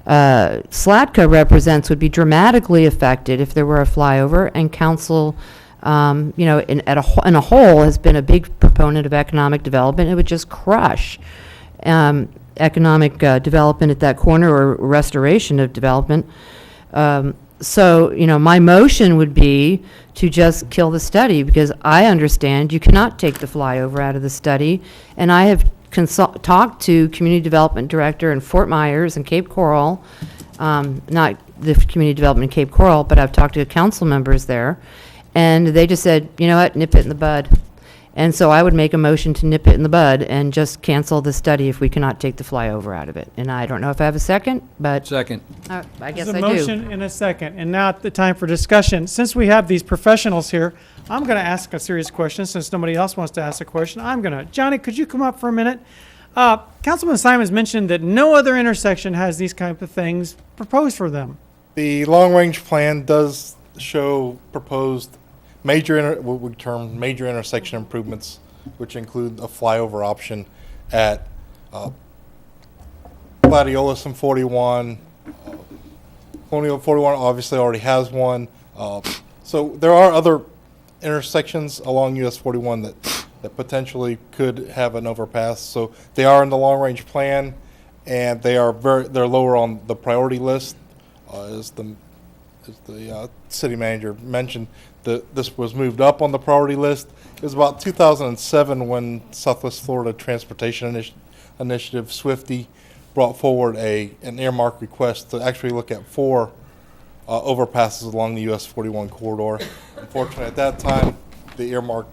Slatka represents would be dramatically affected if there were a flyover, and council, you know, in a whole, has been a big proponent of economic development. It would just crush economic development at that corner, or restoration of development. So, you know, my motion would be to just kill the study, because I understand you cannot take the flyover out of the study, and I have talked to Community Development Director in Fort Myers and Cape Coral, not the Community Development in Cape Coral, but I've talked to council members there, and they just said, you know what, nip it in the bud. And so I would make a motion to nip it in the bud and just cancel the study if we cannot take the flyover out of it. And I don't know if I have a second, but. Second. I guess There's I a do. motion and a second, and now at the time for discussion. Since we have these professionals here, I'm going to ask a serious question. Since nobody else wants to ask a question, I'm going to. Johnny, could you come up for a minute? Councilman Simons mentioned that no other intersection has these kind of things proposed for them. The long-range plan does show proposed what we term major intersection improvements, which include a flyover option at Gladiolus and 41. Colonial 41 obviously already has one. So there are other intersections along US 41 that potentially could have an overpass. So they are in the long-range plan, and they're lower on the priority list, as the city manager mentioned. This was moved up on the priority list. It was about 2007 when Southwest Florida Transportation Initiative, SWIFTY, brought forward an earmark request to actually look at 4 overpasses along the US 41 corridor. Unfortunately, at that time, the earmark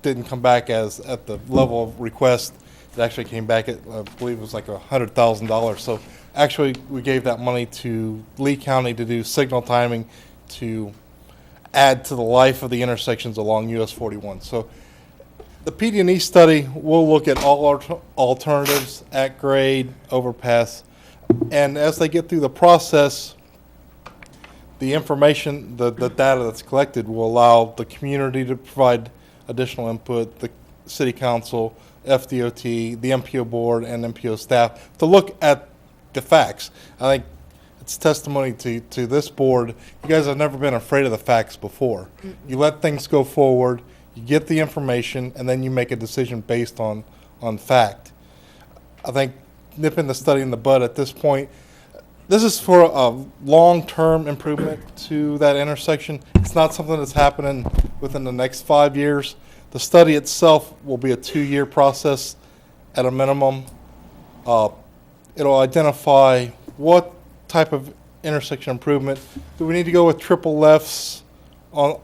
didn't come back at the level of request. It actually came back at, I believe it was like $100,000. So actually, we gave that money to Lee County to do signal timing to add to the life of the intersections along US 41. So the PD&E study will look at all alternatives, at grade, overpass, and as they get through the process, the information, the data that's collected will allow the community to provide additional input, the city council, FDOT, the MPO board, and MPO staff to look at the facts. I think it's testimony to this board. You guys have never been afraid of the facts before. You let things go forward, you get the information, and then you make a decision based on fact. I think nipping the study in the bud at this point, this is for a long-term improvement to that intersection. It's not something that's happening within the next 5 years. The study itself will be a 2-year process at a minimum. It'll identify what type of intersection improvement. Do we need to go with triple lefts on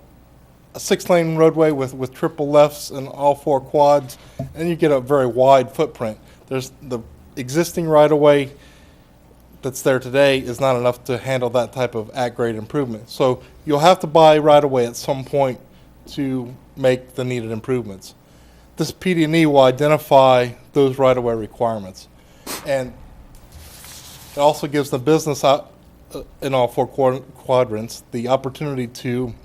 a 6-lane roadway with triple lefts and all 4 quads? And you get a very wide footprint. There's the existing right-of-way that's there today is not enough to handle that type of at-grade improvement. So you'll have to buy right-of-way at some point to make the needed improvements. This PD&E will identify those right-of-way requirements. And it also gives the business out in all 4 quadrants the opportunity to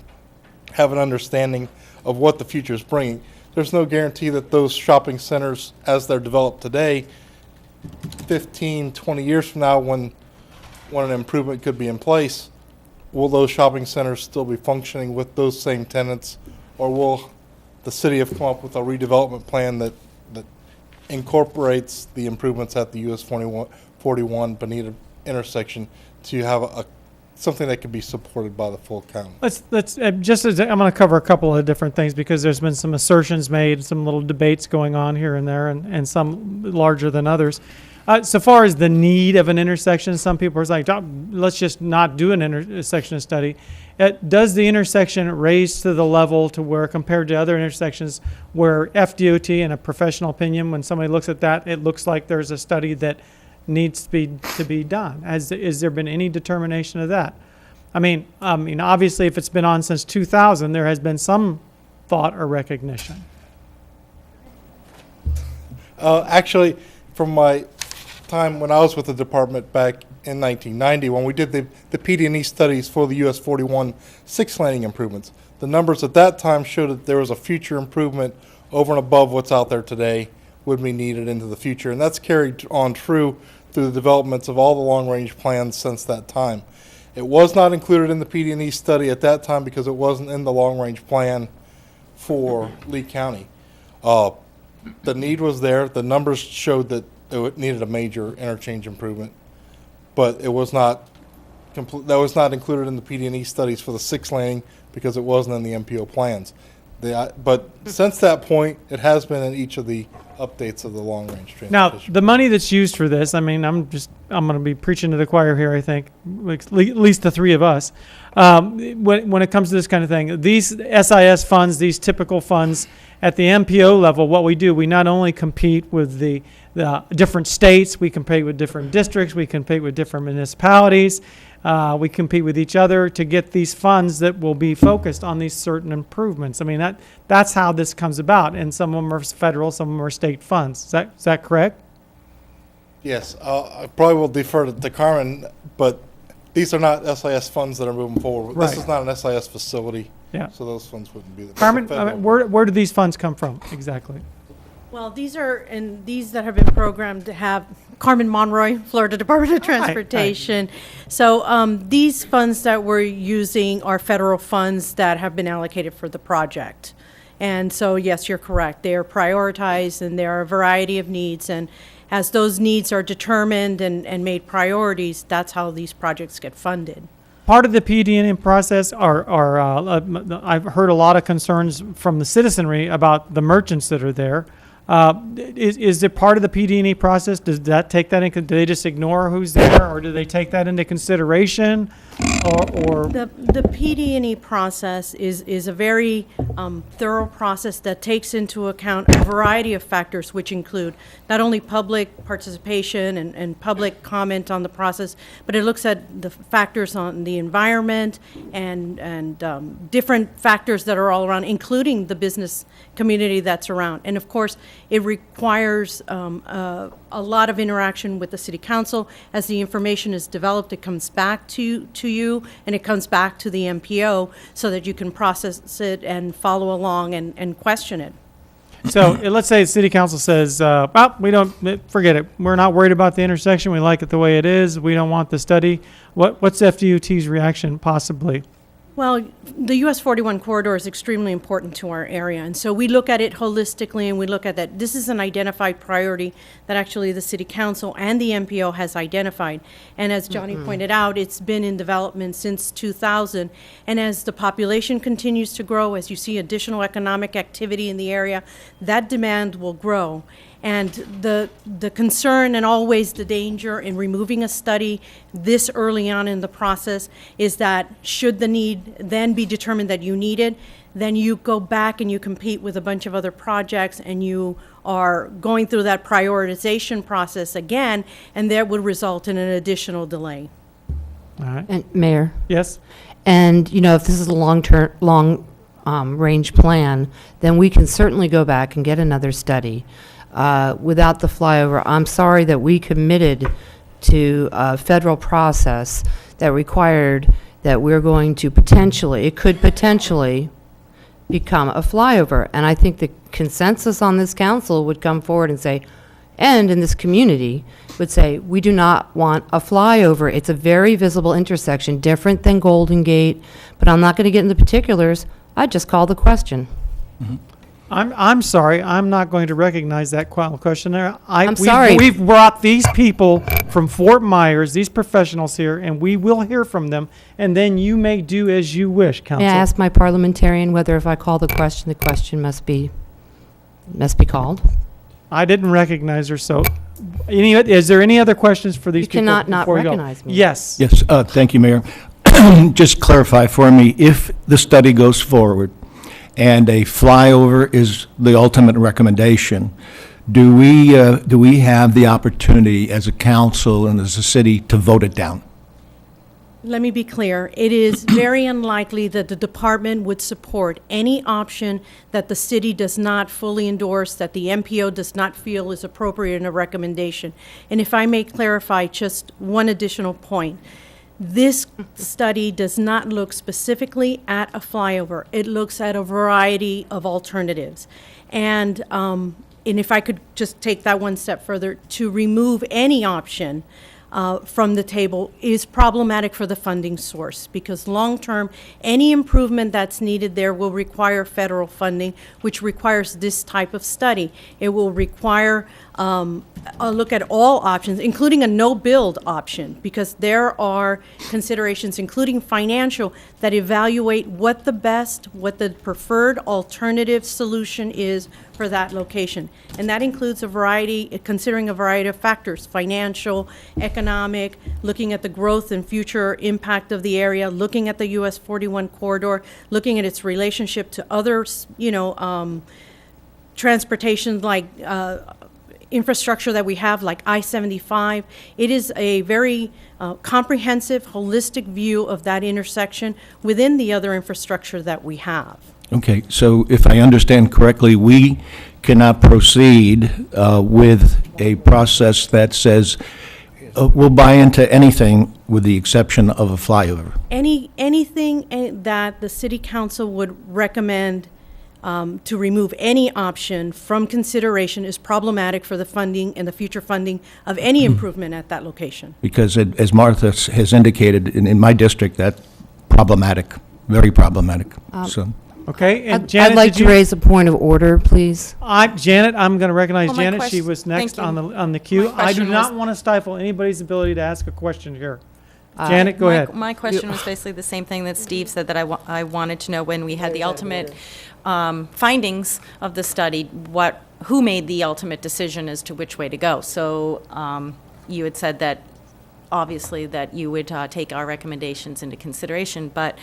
have an understanding of what the future is bringing. There's no guarantee that those shopping centers, as they're developed today, 15, 20 years from now, when an improvement could be in place, will those shopping centers still be functioning with those same tenants, or will the city have come up with a redevelopment plan that incorporates the improvements at the US 41 Bonita intersection to have something that could be supported by the full county? Let's just as I'm going to cover a couple of different things, because there's been some assertions made, some little debates going on here and there, and some larger than others. So far as the need of an intersection, some people are like, let's just not do an intersection study. Does the intersection raise to the level to where, compared to other intersections, where FDOT, in a professional opinion, when somebody looks at that, it looks like there's a study that needs to be done? Has there been any determination of that? I mean, obviously, if it's been on since 2000, there has been some thought or recognition. Actually, from my time when I was with the department back in 1990, when we did the PD&E studies for the US 41 six landing improvements, the numbers at that time showed that there was a future improvement over and above what's out there today would be needed into the future. And that's carried on through the developments of all the long-range plans since that time. It was not included in the PD&E study at that time because it wasn't in the long-range plan for Lee County. The need was there. The numbers showed that it needed a major interchange improvement, but it was not that was not included in the PD&E studies for the six lane because it wasn't in the MPO plans. But since that point, it has been in each of the updates of the long-range transportation. Now, the money that's used for this, I mean, I'm going to be preaching to the choir here, I think, at least the three of us. When it comes to this kind of thing, these SIS funds, these typical funds, at the MPO level, what we do, we not only compete with the different states, we compete with different districts, we compete with different municipalities, we compete with each other to get these funds that will be focused on these certain improvements. I mean, that's how this comes about, and some of them are federal, some of them are state funds. Is that correct? Yes, I probably will defer to Carmen, but these are not SIS funds that are moving forward. Right. This is not an SIS facility, Yeah. so those funds wouldn't be there. Carmen, where do these funds come from exactly? Well, these that have been programmed to have Carmen Monroy, Florida Department of Transportation. So these funds that we're using are federal funds that have been allocated for the project. And so, yes, you're correct. They are prioritized, and there are a variety of needs. And as those needs are determined and made priorities, that's how these projects get funded. Part of the PD&E process I've heard a lot of concerns from the citizenry about the merchants that are there. Is it part of the PD&E process? Does that take that in? Do they just ignore who's there, or do they take that into consideration? Or The PD&E process is a very thorough process that takes into account a variety of factors, which include not only public participation and public comment on the process, but it looks at the factors on the environment and different factors that are all around, including the business community that's around. And of course, it requires a lot of interaction with the city council. As the information is developed, it comes back to you, and it comes back to the MPO so that you can process it and follow along and question it. so let's say the city council says, we don't, forget it. We're not worried about the intersection. We like it the way it is. We don't want the study. What's FDOT's reaction possibly? Well, the US 41 corridor is extremely important to our area, and so we look at it holistically, and we look at that. This is an identified priority that actually the City Council and the MPO has identified. And as Johnny pointed out, it's been in development since 2000, and as the population continues to grow, as you see additional economic activity in the area, that demand will grow. And the concern and always the danger in removing a study this early on in the process is that should the need then be determined that you need it, then you go back and you compete with a bunch of other projects, and you are going through that prioritization process again, and that would result in an additional delay. All right. And Mayor? Yes? And, if this is a long-range plan, then we can certainly go back and get another study. Without the flyover, I'm sorry that we committed to a federal process that required that we're going to it could potentially become a flyover. And I think the consensus on this council would come forward and say, and in this community would say, we do not want a flyover. It's a very visible intersection, different than Golden Gate, but I'm not going to get into particulars. I just call the question. Mm-hmm. I'm sorry, I'm not going to recognize that question there. I'm sorry. We've brought these people from Fort Myers, these professionals here, and we will hear from them, and then you may do as you wish, Council. May I ask my parliamentarian whether if I call the question must be called? I didn't recognize her, so is there any other questions for these people? You cannot not before we go? recognize me. Yes. Yes, thank you, Mayor. Just clarify for me, if the study goes forward and a flyover is the ultimate recommendation, do we have the opportunity as a council and as a city to vote it down? let me be clear. It is very unlikely that the department would support any option that the city does not fully endorse, that the MPO does not feel is appropriate in a recommendation. And if I may clarify just one additional point. This study does not look specifically at a flyover. It looks at a variety of alternatives. And if I could just take that one step further, to remove any option from the table is problematic for the funding source, because long-term, any improvement that's needed there will require federal funding, which requires this type of study. It will require a look at all options, including a no-build option, because there are considerations, including financial, that evaluate what the preferred alternative solution is for that location. And that includes considering a variety of factors: financial, economic, looking at the growth and future impact of the area, looking at the US 41 corridor, looking at its relationship to other, transportation like infrastructure that we have, like I-75. It is a very comprehensive, holistic view of that intersection within the other infrastructure that we have. Okay, so if I understand correctly, we cannot proceed with a process that says we'll buy into anything with the exception of a flyover. Anything that the city council would recommend to remove any option from consideration is problematic for the funding and the future funding of any improvement at that location. Because as Martha has indicated, in my district, that's problematic, very problematic. So. Okay, and I'd Janet, like did to you- raise a point of order, please. Janet, I'm going to recognize Well, my Janet. She quest- was next thank you. on the queue. My I do question not was- want to stifle anybody's ability to ask a question here. Janet, go ahead. My question was basically the same thing that Steve said, that I wanted to know when we had the ultimate findings of the study, who made the ultimate decision as to which way to go. So you had said that, obviously, that you would take our recommendations into consideration, but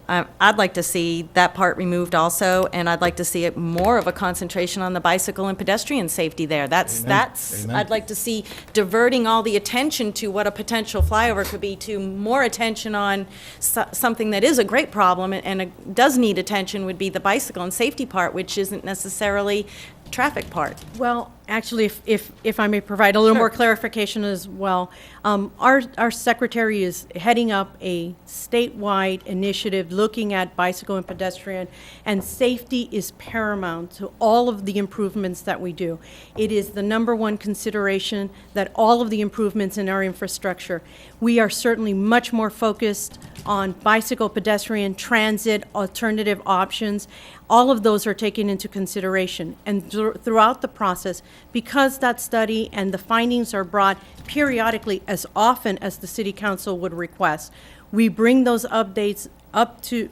I'd like to see that part removed also, and I'd like to see it more of a concentration on the bicycle and pedestrian safety there. That's, Amen. I'd like to see diverting all the attention to what a potential flyover could be to more attention on something that is a great problem and does need attention, would be the bicycle and safety part, which isn't necessarily traffic part. Well, actually, if I may provide a little more clarification as well, our secretary is heading up a statewide initiative looking at bicycle and pedestrian, and safety is paramount to all of the improvements that we do. It is the number one consideration that all of the improvements in our infrastructure. We are certainly much more focused on bicycle, pedestrian, transit, alternative options. All of those are taken into consideration. And throughout the process, because that study and the findings are brought periodically as often as the city council would request, we bring those updates up to,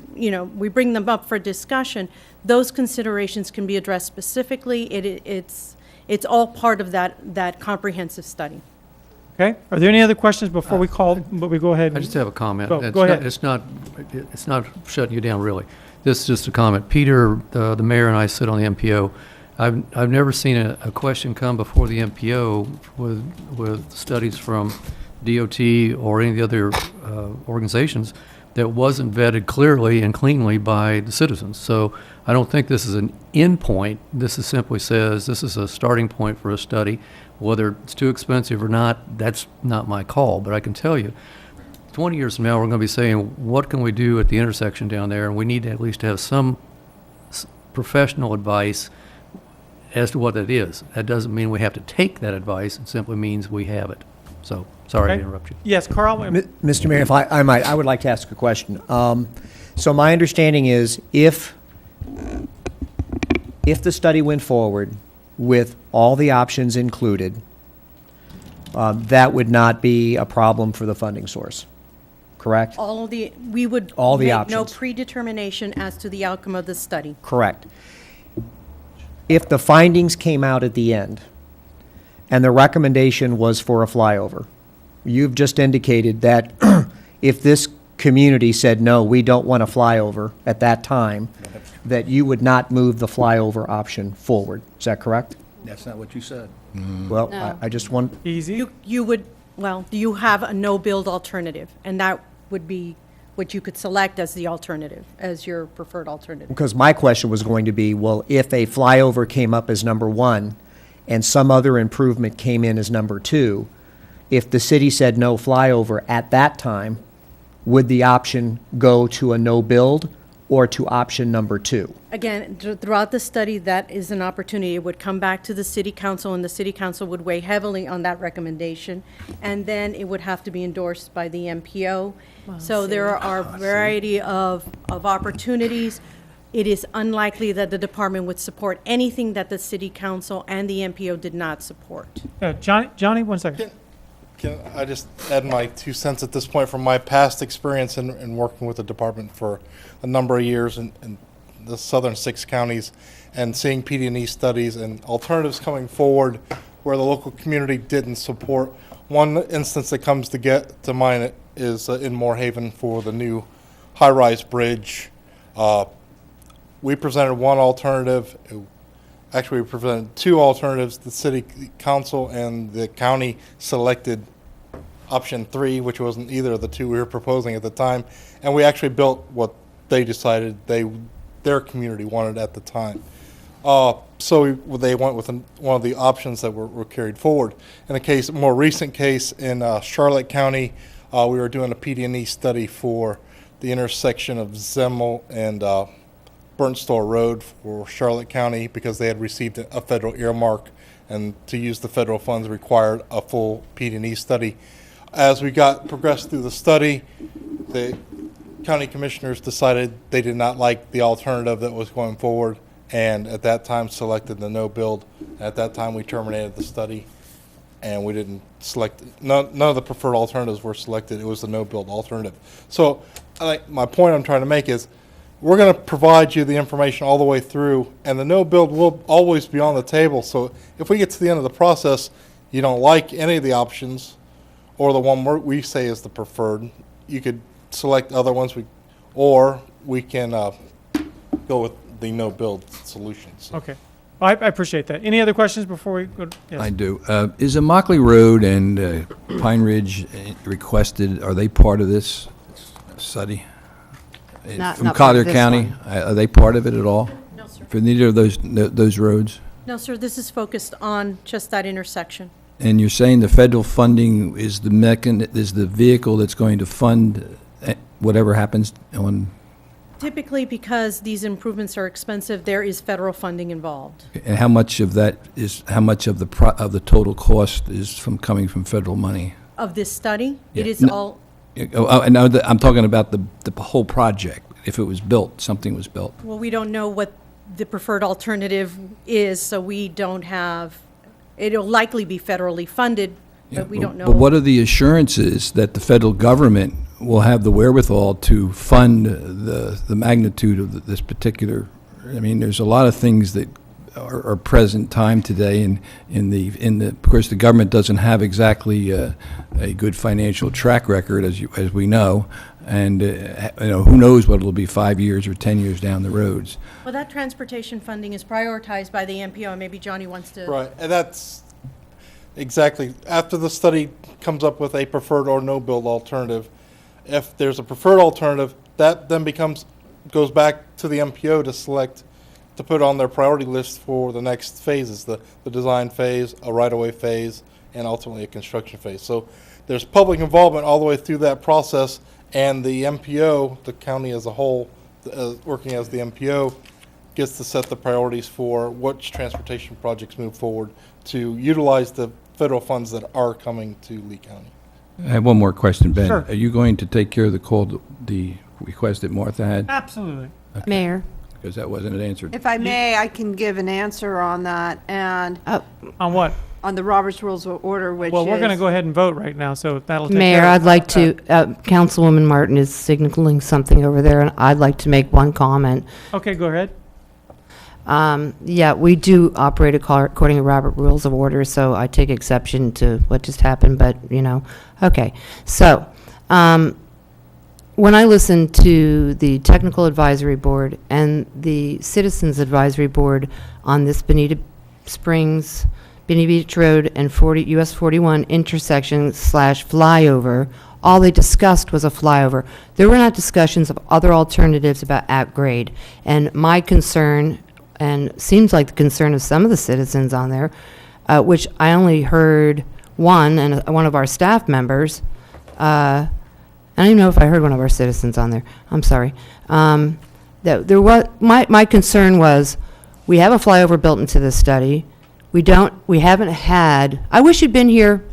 we bring them up for discussion. Those considerations can be addressed specifically. It's all part of that comprehensive study. Okay, are there any other questions before we go ahead? I just have a comment. Go ahead. It's not shutting you down, really. This is just a comment. Peter, the mayor, and I sit on the MPO. I've never seen a question come before the MPO with studies from DOT or any of the other organizations that wasn't vetted clearly and cleanly by the citizens. So I don't think this is an end point. This is simply says this is a starting point for a study. Whether it's too expensive or not, that's not my call. But I can tell you, 20 years from now, we're going to be saying, what can we do at the intersection down there? And we need to at least have some professional advice as to what that is. That doesn't mean we have to take that advice. It simply means we have it. So, sorry to interrupt you. Yes, Carl? Mr. Mayor, if I might, I would like to ask a question. So my understanding is if the study went forward with all the options included, that would not be a problem for the funding source, correct? We would All the make no options. predetermination as to the outcome of the study. Correct. If the findings came out at the end and the recommendation was for a flyover, you've just indicated that if this community said, no, we don't want a flyover at that time, that you would not move the flyover option forward. Is that correct? That's not what you said. Well, No. I just want, Easy. You have a no-build alternative, and that would be what you could select as the alternative, as your preferred alternative. Because my question was going to be, well, if a flyover came up as number one and some other improvement came in as number two, if the city said no flyover at that time, would the option go to a no build or to option number two? Again, throughout the study, that is an opportunity. It would come back to the city council, and the city council would weigh heavily on that recommendation. And then it would have to be endorsed by the MPO. So there are a variety of opportunities. It is unlikely that the department would support anything that the city council and the MPO did not support. Johnny, 1 second. Can I just add my 2 cents at this point from my past experience in working with the department for a number of years in the southern 6 counties and seeing PD&E studies and alternatives coming forward where the local community didn't support. One instance that comes to mind is in Moorhaven for the new high-rise bridge. We presented one alternative. Actually, we presented 2 alternatives. The city council and the county selected option 3, which wasn't either of the 2 we were proposing at the time. And we actually built what they decided their community wanted at the time. So they went with one of the options that were carried forward. In a more recent case in Charlotte County, we were doing a PD&E study for the intersection of Zemmel and Burnstall Road for Charlotte County because they had received a federal earmark, and to use the federal funds required a full PD&E study. As we progressed through the study, the county commissioners decided they did not like the alternative that was going forward, and at that time selected the no build. At that time we terminated the study, and we didn't select, none of the preferred alternatives were selected. It was the no build alternative. So my point I'm trying to make is we're going to provide you the information all the way through, and the no build will always be on the table. So if we get to the end of the process, you don't like any of the options or the one we say is the preferred, you could select other ones, or we can go with the no build solutions. Okay. Well, I appreciate that. Any other questions before we go? Yes. I do. Is Immokalee Road and Pine Ridge requested, are they part of this study? From not part of Collier this County? one. Are they part of it at all? No, sir. For neither of those roads? No, sir, this is focused on just that intersection. And you're saying the federal funding is the vehicle that's going to fund whatever happens on? Typically, because these improvements are expensive, there is federal funding involved. And how much of that is, how much of the total cost is coming from federal money? Of this study, Yeah. it is No. all, And now I'm talking about the whole project, if it was built, something was built. well, we don't know what the preferred alternative is, so we don't have, it'll likely be federally funded, but we don't know. But what are the assurances that the federal government will have the wherewithal to fund the magnitude of this particular? I mean, there's a lot of things that are present time today, and of course, the government doesn't have exactly a good financial track record, as we know, and who knows what it'll be 5 years or 10 years down the roads. Well, that transportation funding is prioritized by the MPO, and maybe Johnny wants to. Right, and that's exactly, after the study comes up with a preferred or no build alternative, if there's a preferred alternative, that then goes back to the MPO to select, to put on their priority list for the next phases, the design phase, a right-of-way phase, and ultimately a construction phase. So there's public involvement all the way through that process, and the MPO, the county as a whole, working as the MPO, gets to set the priorities for which transportation projects move forward to utilize the federal funds that are coming to Lee County. I have one more question, Ben. Sure. Are you going to take care of the request that Martha had? Absolutely. Mayor? Because that wasn't answered. If I may, I can give an answer on that, and On what? on the Robert's Rules of Order, which Well, we're going to is- go ahead and vote right now, so that'll take Mayor, care of I'd like to, Councilwoman Martin is signaling something over there, and I'd like to make one comment. Okay, go ahead. Yeah, we do operate according to Robert Rules of Order, so I take exception to what just happened, but, okay. So, when I listened to the Technical Advisory Board and the Citizens Advisory Board on this Bonita Springs, Bonita Beach Road and US 41 intersection / flyover, all they discussed was a flyover. There were not discussions of other alternatives about at-grade. And my concern, and seems like the concern of some of the citizens on there, which I only heard one, and one of our staff members, I don't even know if I heard one of our citizens on there, I'm sorry, that there was, my concern was, we have a flyover built into this study, we haven't had, I wish you'd been here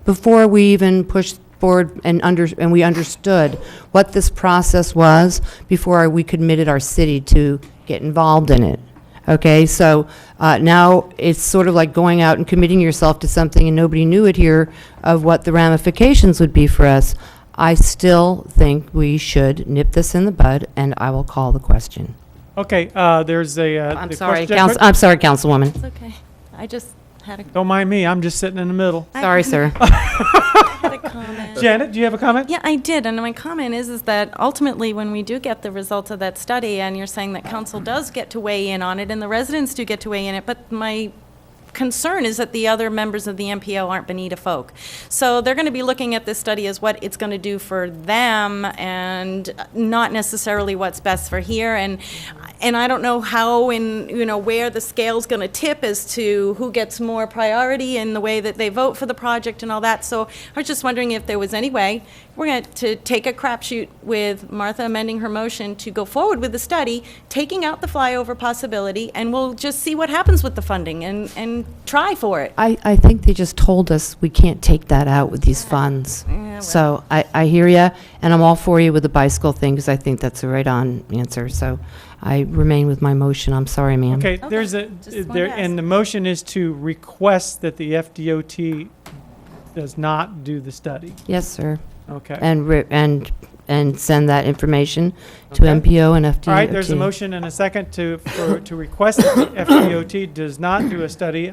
before we even pushed forward and we understood what this process was before we committed our city to get involved in it. Okay, so now it's sort of like going out and committing yourself to something and nobody knew it here of what the ramifications would be for us. I still think we should nip this in the bud, and I will call the question. Okay, there's a. I'm the sorry, question- I'm sorry, Councilwoman. It's okay. I just had a Don't mind me, I'm just sitting in the middle. Sorry, sir. had a comment. Janet, do you have a comment? Yeah, I did, and my comment is that ultimately, when we do get the results of that study, and you're saying that council does get to weigh in on it, and the residents do get to weigh in it, but my concern is that the other members of the MPO aren't Bonita folk. So they're going to be looking at this study as what it's going to do for them, and not necessarily what's best for here. And I don't know how and where the scale's going to tip as to who gets more priority in the way that they vote for the project and all that. So I was just wondering if there was any way we're going to take a crapshoot with Martha amending her motion to go forward with the study, taking out the flyover possibility, and we'll just see what happens with the funding and try for it. I think they just told us we can't take that out with these funds. Yeah, well. So I hear you, and I'm all for you with the bicycle thing, because I think that's a right-on answer. So I remain with my motion. I'm sorry, ma'am. Okay, there's a, and the motion is to request that the FDOT does not do the study. Yes, sir. Okay. And send that information to MPO and FDOT. All right, there's a motion and a second to request that the FDOT does not do a study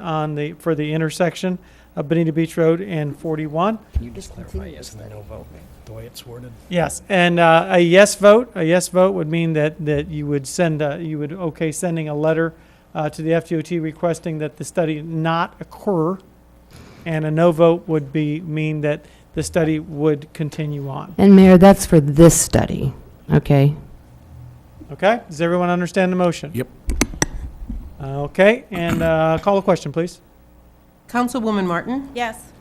for the intersection of Bonita Beach Road and 41. Can you just clarify yes and no vote, the way it's worded? Yes, and a yes vote would mean that you would sending a letter to the FDOT requesting that the study not occur, and a no vote would mean that the study would continue on. And Mayor, that's for this study, okay? Okay, does everyone understand the motion? Yep. Okay, and call the question, please. Councilwoman Martin? Yes.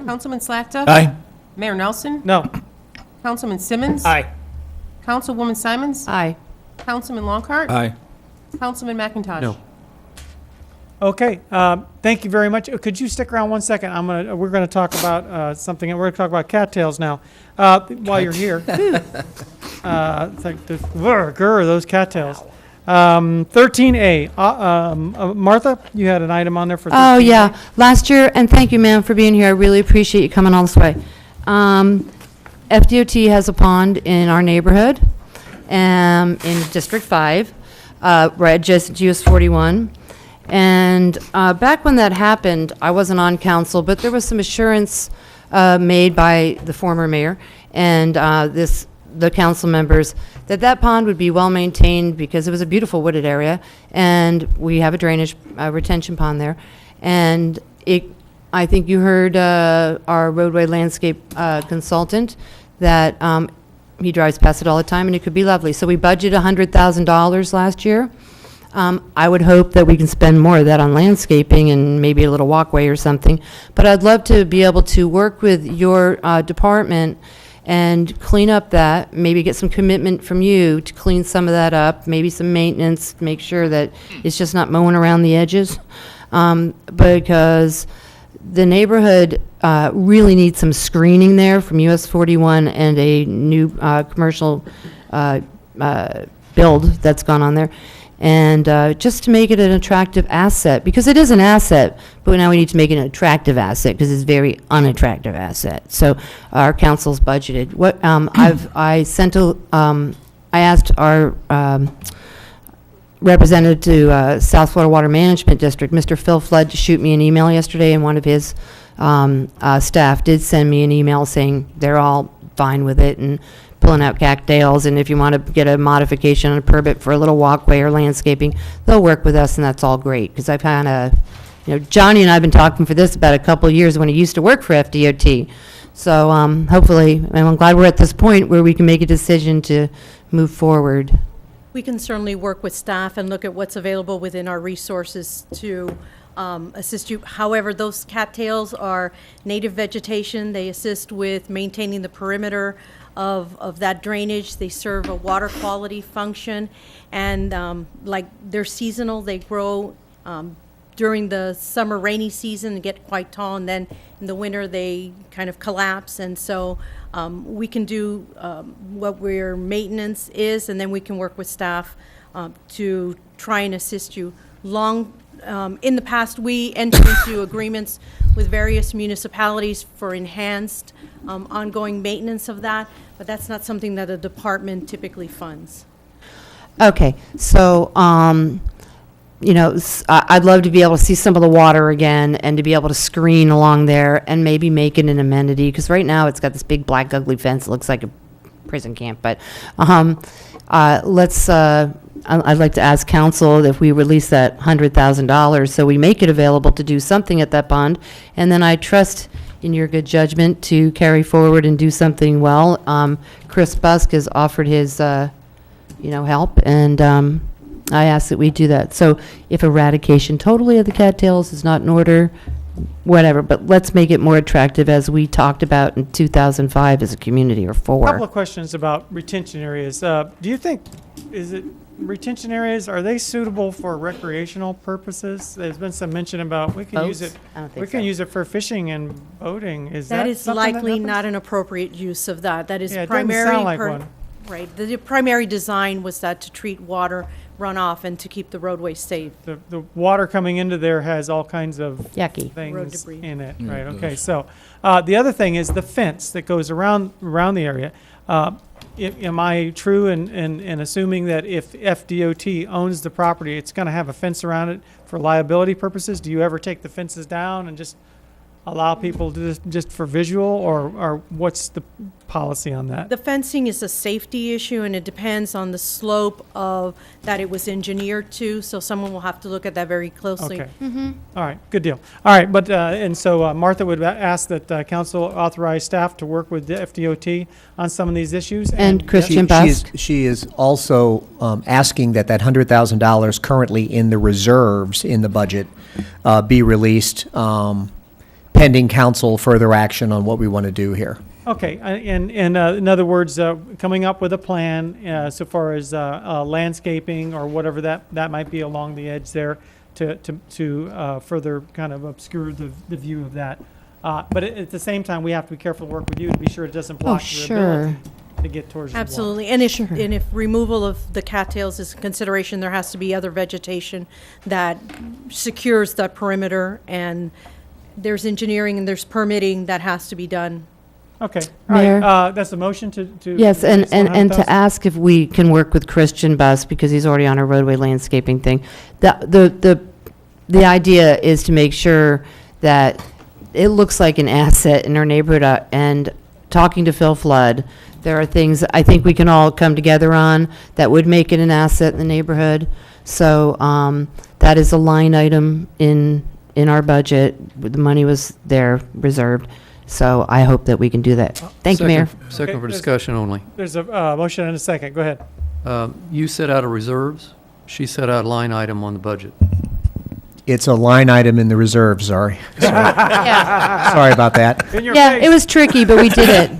Councilman Slackta? Aye. Mayor Nelson? No. Councilman Simmons? Aye. Councilwoman Simons? Aye. Councilman Longcart? Aye. Councilman McIntosh? No. Okay, thank you very much. Could you stick around one second? We're gonna talk about something. We're gonna talk about cattails now. While you're here, it's like those cattails. 13A. Martha, you had an item on there for 13A. Oh, yeah. Last year, and thank you, ma'am, for being here. I really appreciate you coming all this way. FDOT has a pond in our neighborhood, in District 5, right adjacent to US 41. And back when that happened, I wasn't on council, but there was some assurance made by the former mayor and the council members that pond would be well maintained because it was a beautiful wooded area, and we have a drainage retention pond there. And I think you heard our roadway landscape consultant that he drives past it all the time, and it could be lovely. So we budgeted $100,000 last year. I would hope that we can spend more of that on landscaping and maybe a little walkway or something. But I'd love to be able to work with your department and clean up that, maybe get some commitment from you to clean some of that up, maybe some maintenance, make sure that it's just not mowing around the edges. Because the neighborhood really needs some screening there from US 41 and a new commercial build that's gone on there. And just to make it an attractive asset, because it is an asset, but now we need to make it an attractive asset because it's a very unattractive asset. So our council's budgeted. What I asked our representative to South Florida Water Management District, Mr. Phil Flood, to shoot me an email yesterday, and one of his staff did send me an email saying they're all fine with it and pulling out cattails, and if you want to get a modification on a permit for a little walkway or landscaping, they'll work with us, and that's all great, because I've kind of, Johnny and I have been talking for this about a couple of years when he used to work for FDOT. So hopefully, and I'm glad we're at this point where we can make a decision to move forward. We can certainly work with staff and look at what's available within our resources to assist you. However, those cattails are native vegetation. They assist with maintaining the perimeter of that drainage. They serve a water quality function, and like they're seasonal. They grow during the summer rainy season and get quite tall, and then in the winter they kind of collapse. And so we can do what our maintenance is, and then we can work with staff to try and assist you. In the past, we entered into agreements with various municipalities for enhanced ongoing maintenance of that, but that's not something that a department typically funds. Okay, so, I'd love to be able to see some of the water again and to be able to screen along there and maybe make it an amenity, because right now it's got this big black ugly fence. It looks like a prison camp, but I'd like to ask council if we release that $100,000 so we make it available to do something at that pond, and then I trust in your good judgment to carry forward and do something well. Chris Busk has offered his, help, and I ask that we do that. So if eradication totally of the cattails is not in order, whatever, but let's make it more attractive as we talked about in 2005 as a community, or Couple four. of questions about retention areas. Do you think, retention areas, are they suitable for recreational purposes? There's been some mention about we can use Boats? it. I don't think We can so. use it for fishing and boating. Is that That is something that likely happens? not an appropriate use of that. That is Yeah, it doesn't primary. sound like one. Right. The primary design was that to treat water runoff and to keep the roadway safe. The water coming into there has all kinds of Yucky. Road things debris. in it, Yeah, right? it Okay, does. so the other thing is the fence that goes around the area. Am I true in assuming that if FDOT owns the property, it's going to have a fence around it for liability purposes? Do you ever take the fences down and just allow people to just for visual, or what's the policy on that? The fencing is a safety issue, and it depends on the slope of that it was engineered to, so someone will have to look at that very closely. Okay. All right, good deal. All right, but, and so Martha would ask that council authorize staff to work with the FDOT on some of these issues. And Christian She is, Busk? she is also asking that that $100,000 currently in the reserves in the budget be released pending council further action on what we want to do here. Okay, and in other words, coming up with a plan so far as landscaping or whatever that might be along the edge there to further kind of obscure the view of that. But at the same time, we have to be careful to work with you to be sure it doesn't block your sure. ability to get towards the water. Absolutely, and if removal of the cattails is a consideration, there has to be other vegetation that secures that perimeter, and there's engineering and there's permitting that has to be done. Okay, all right, Mayor? that's a motion to. Yes, and release $100,000? to ask if we can work with Christian Busk, because he's already on our roadway landscaping thing. The idea is to make sure that it looks like an asset in our neighborhood, and talking to Phil Flood, there are things I think we can all come together on that would make it an asset in the neighborhood. So that is a line item in our budget. The money was there reserved. So I hope that we can do that. Thank you, Mayor. Second Okay, for there's- discussion only. There's a motion and a second, go ahead. You set out a reserves, she set out a line item on the budget. It's a line item in the reserve, sorry. Yeah. Sorry about that. In your Yeah, face. it was tricky, but we did it.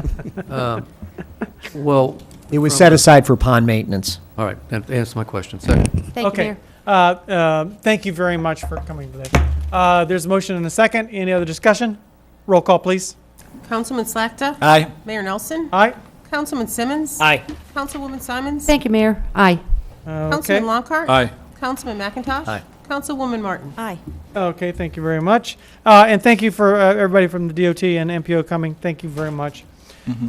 Well, It was set aside for pond maintenance. all right, that answers my question. Second. Thank you, Okay. Mayor. Thank you very much for coming today. There's a motion and a second. Any other discussion? Roll call, please. Councilman Slakta? Aye. Mayor Nelson? Aye. Councilman Simmons? Aye. Councilwoman Simons? Thank you, Mayor. Aye. Okay. Councilman Lockhart? Aye. Councilman McIntosh? Aye. Councilwoman Martin? Aye. Okay, thank you very much. And thank you for everybody from the DOT and MPO coming. Thank you very much.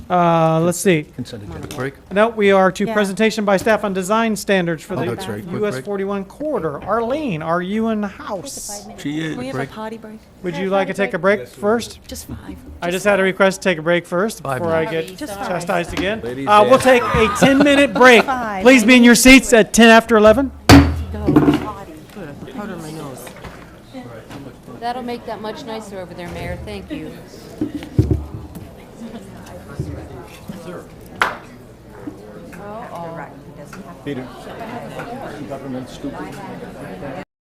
Let's see. Consent agenda. Break? No, we are to Yeah. presentation by staff on design standards for Oh, the that's right. Quick US break. 41 corridor. Arlene, are you in the house? She is. Can we have a break. potty break? Would you like to take a break first? Just 5. I just had a request to take a break first 5 before I minutes. get Just five. chastised again. Ladies, We'll yeah. take a 10-minute break. 5. Please be in your seats at 10 after 11. Good, powder in my nose. That'll make that much nicer over there, Mayor. Thank you. Peter, government stupid.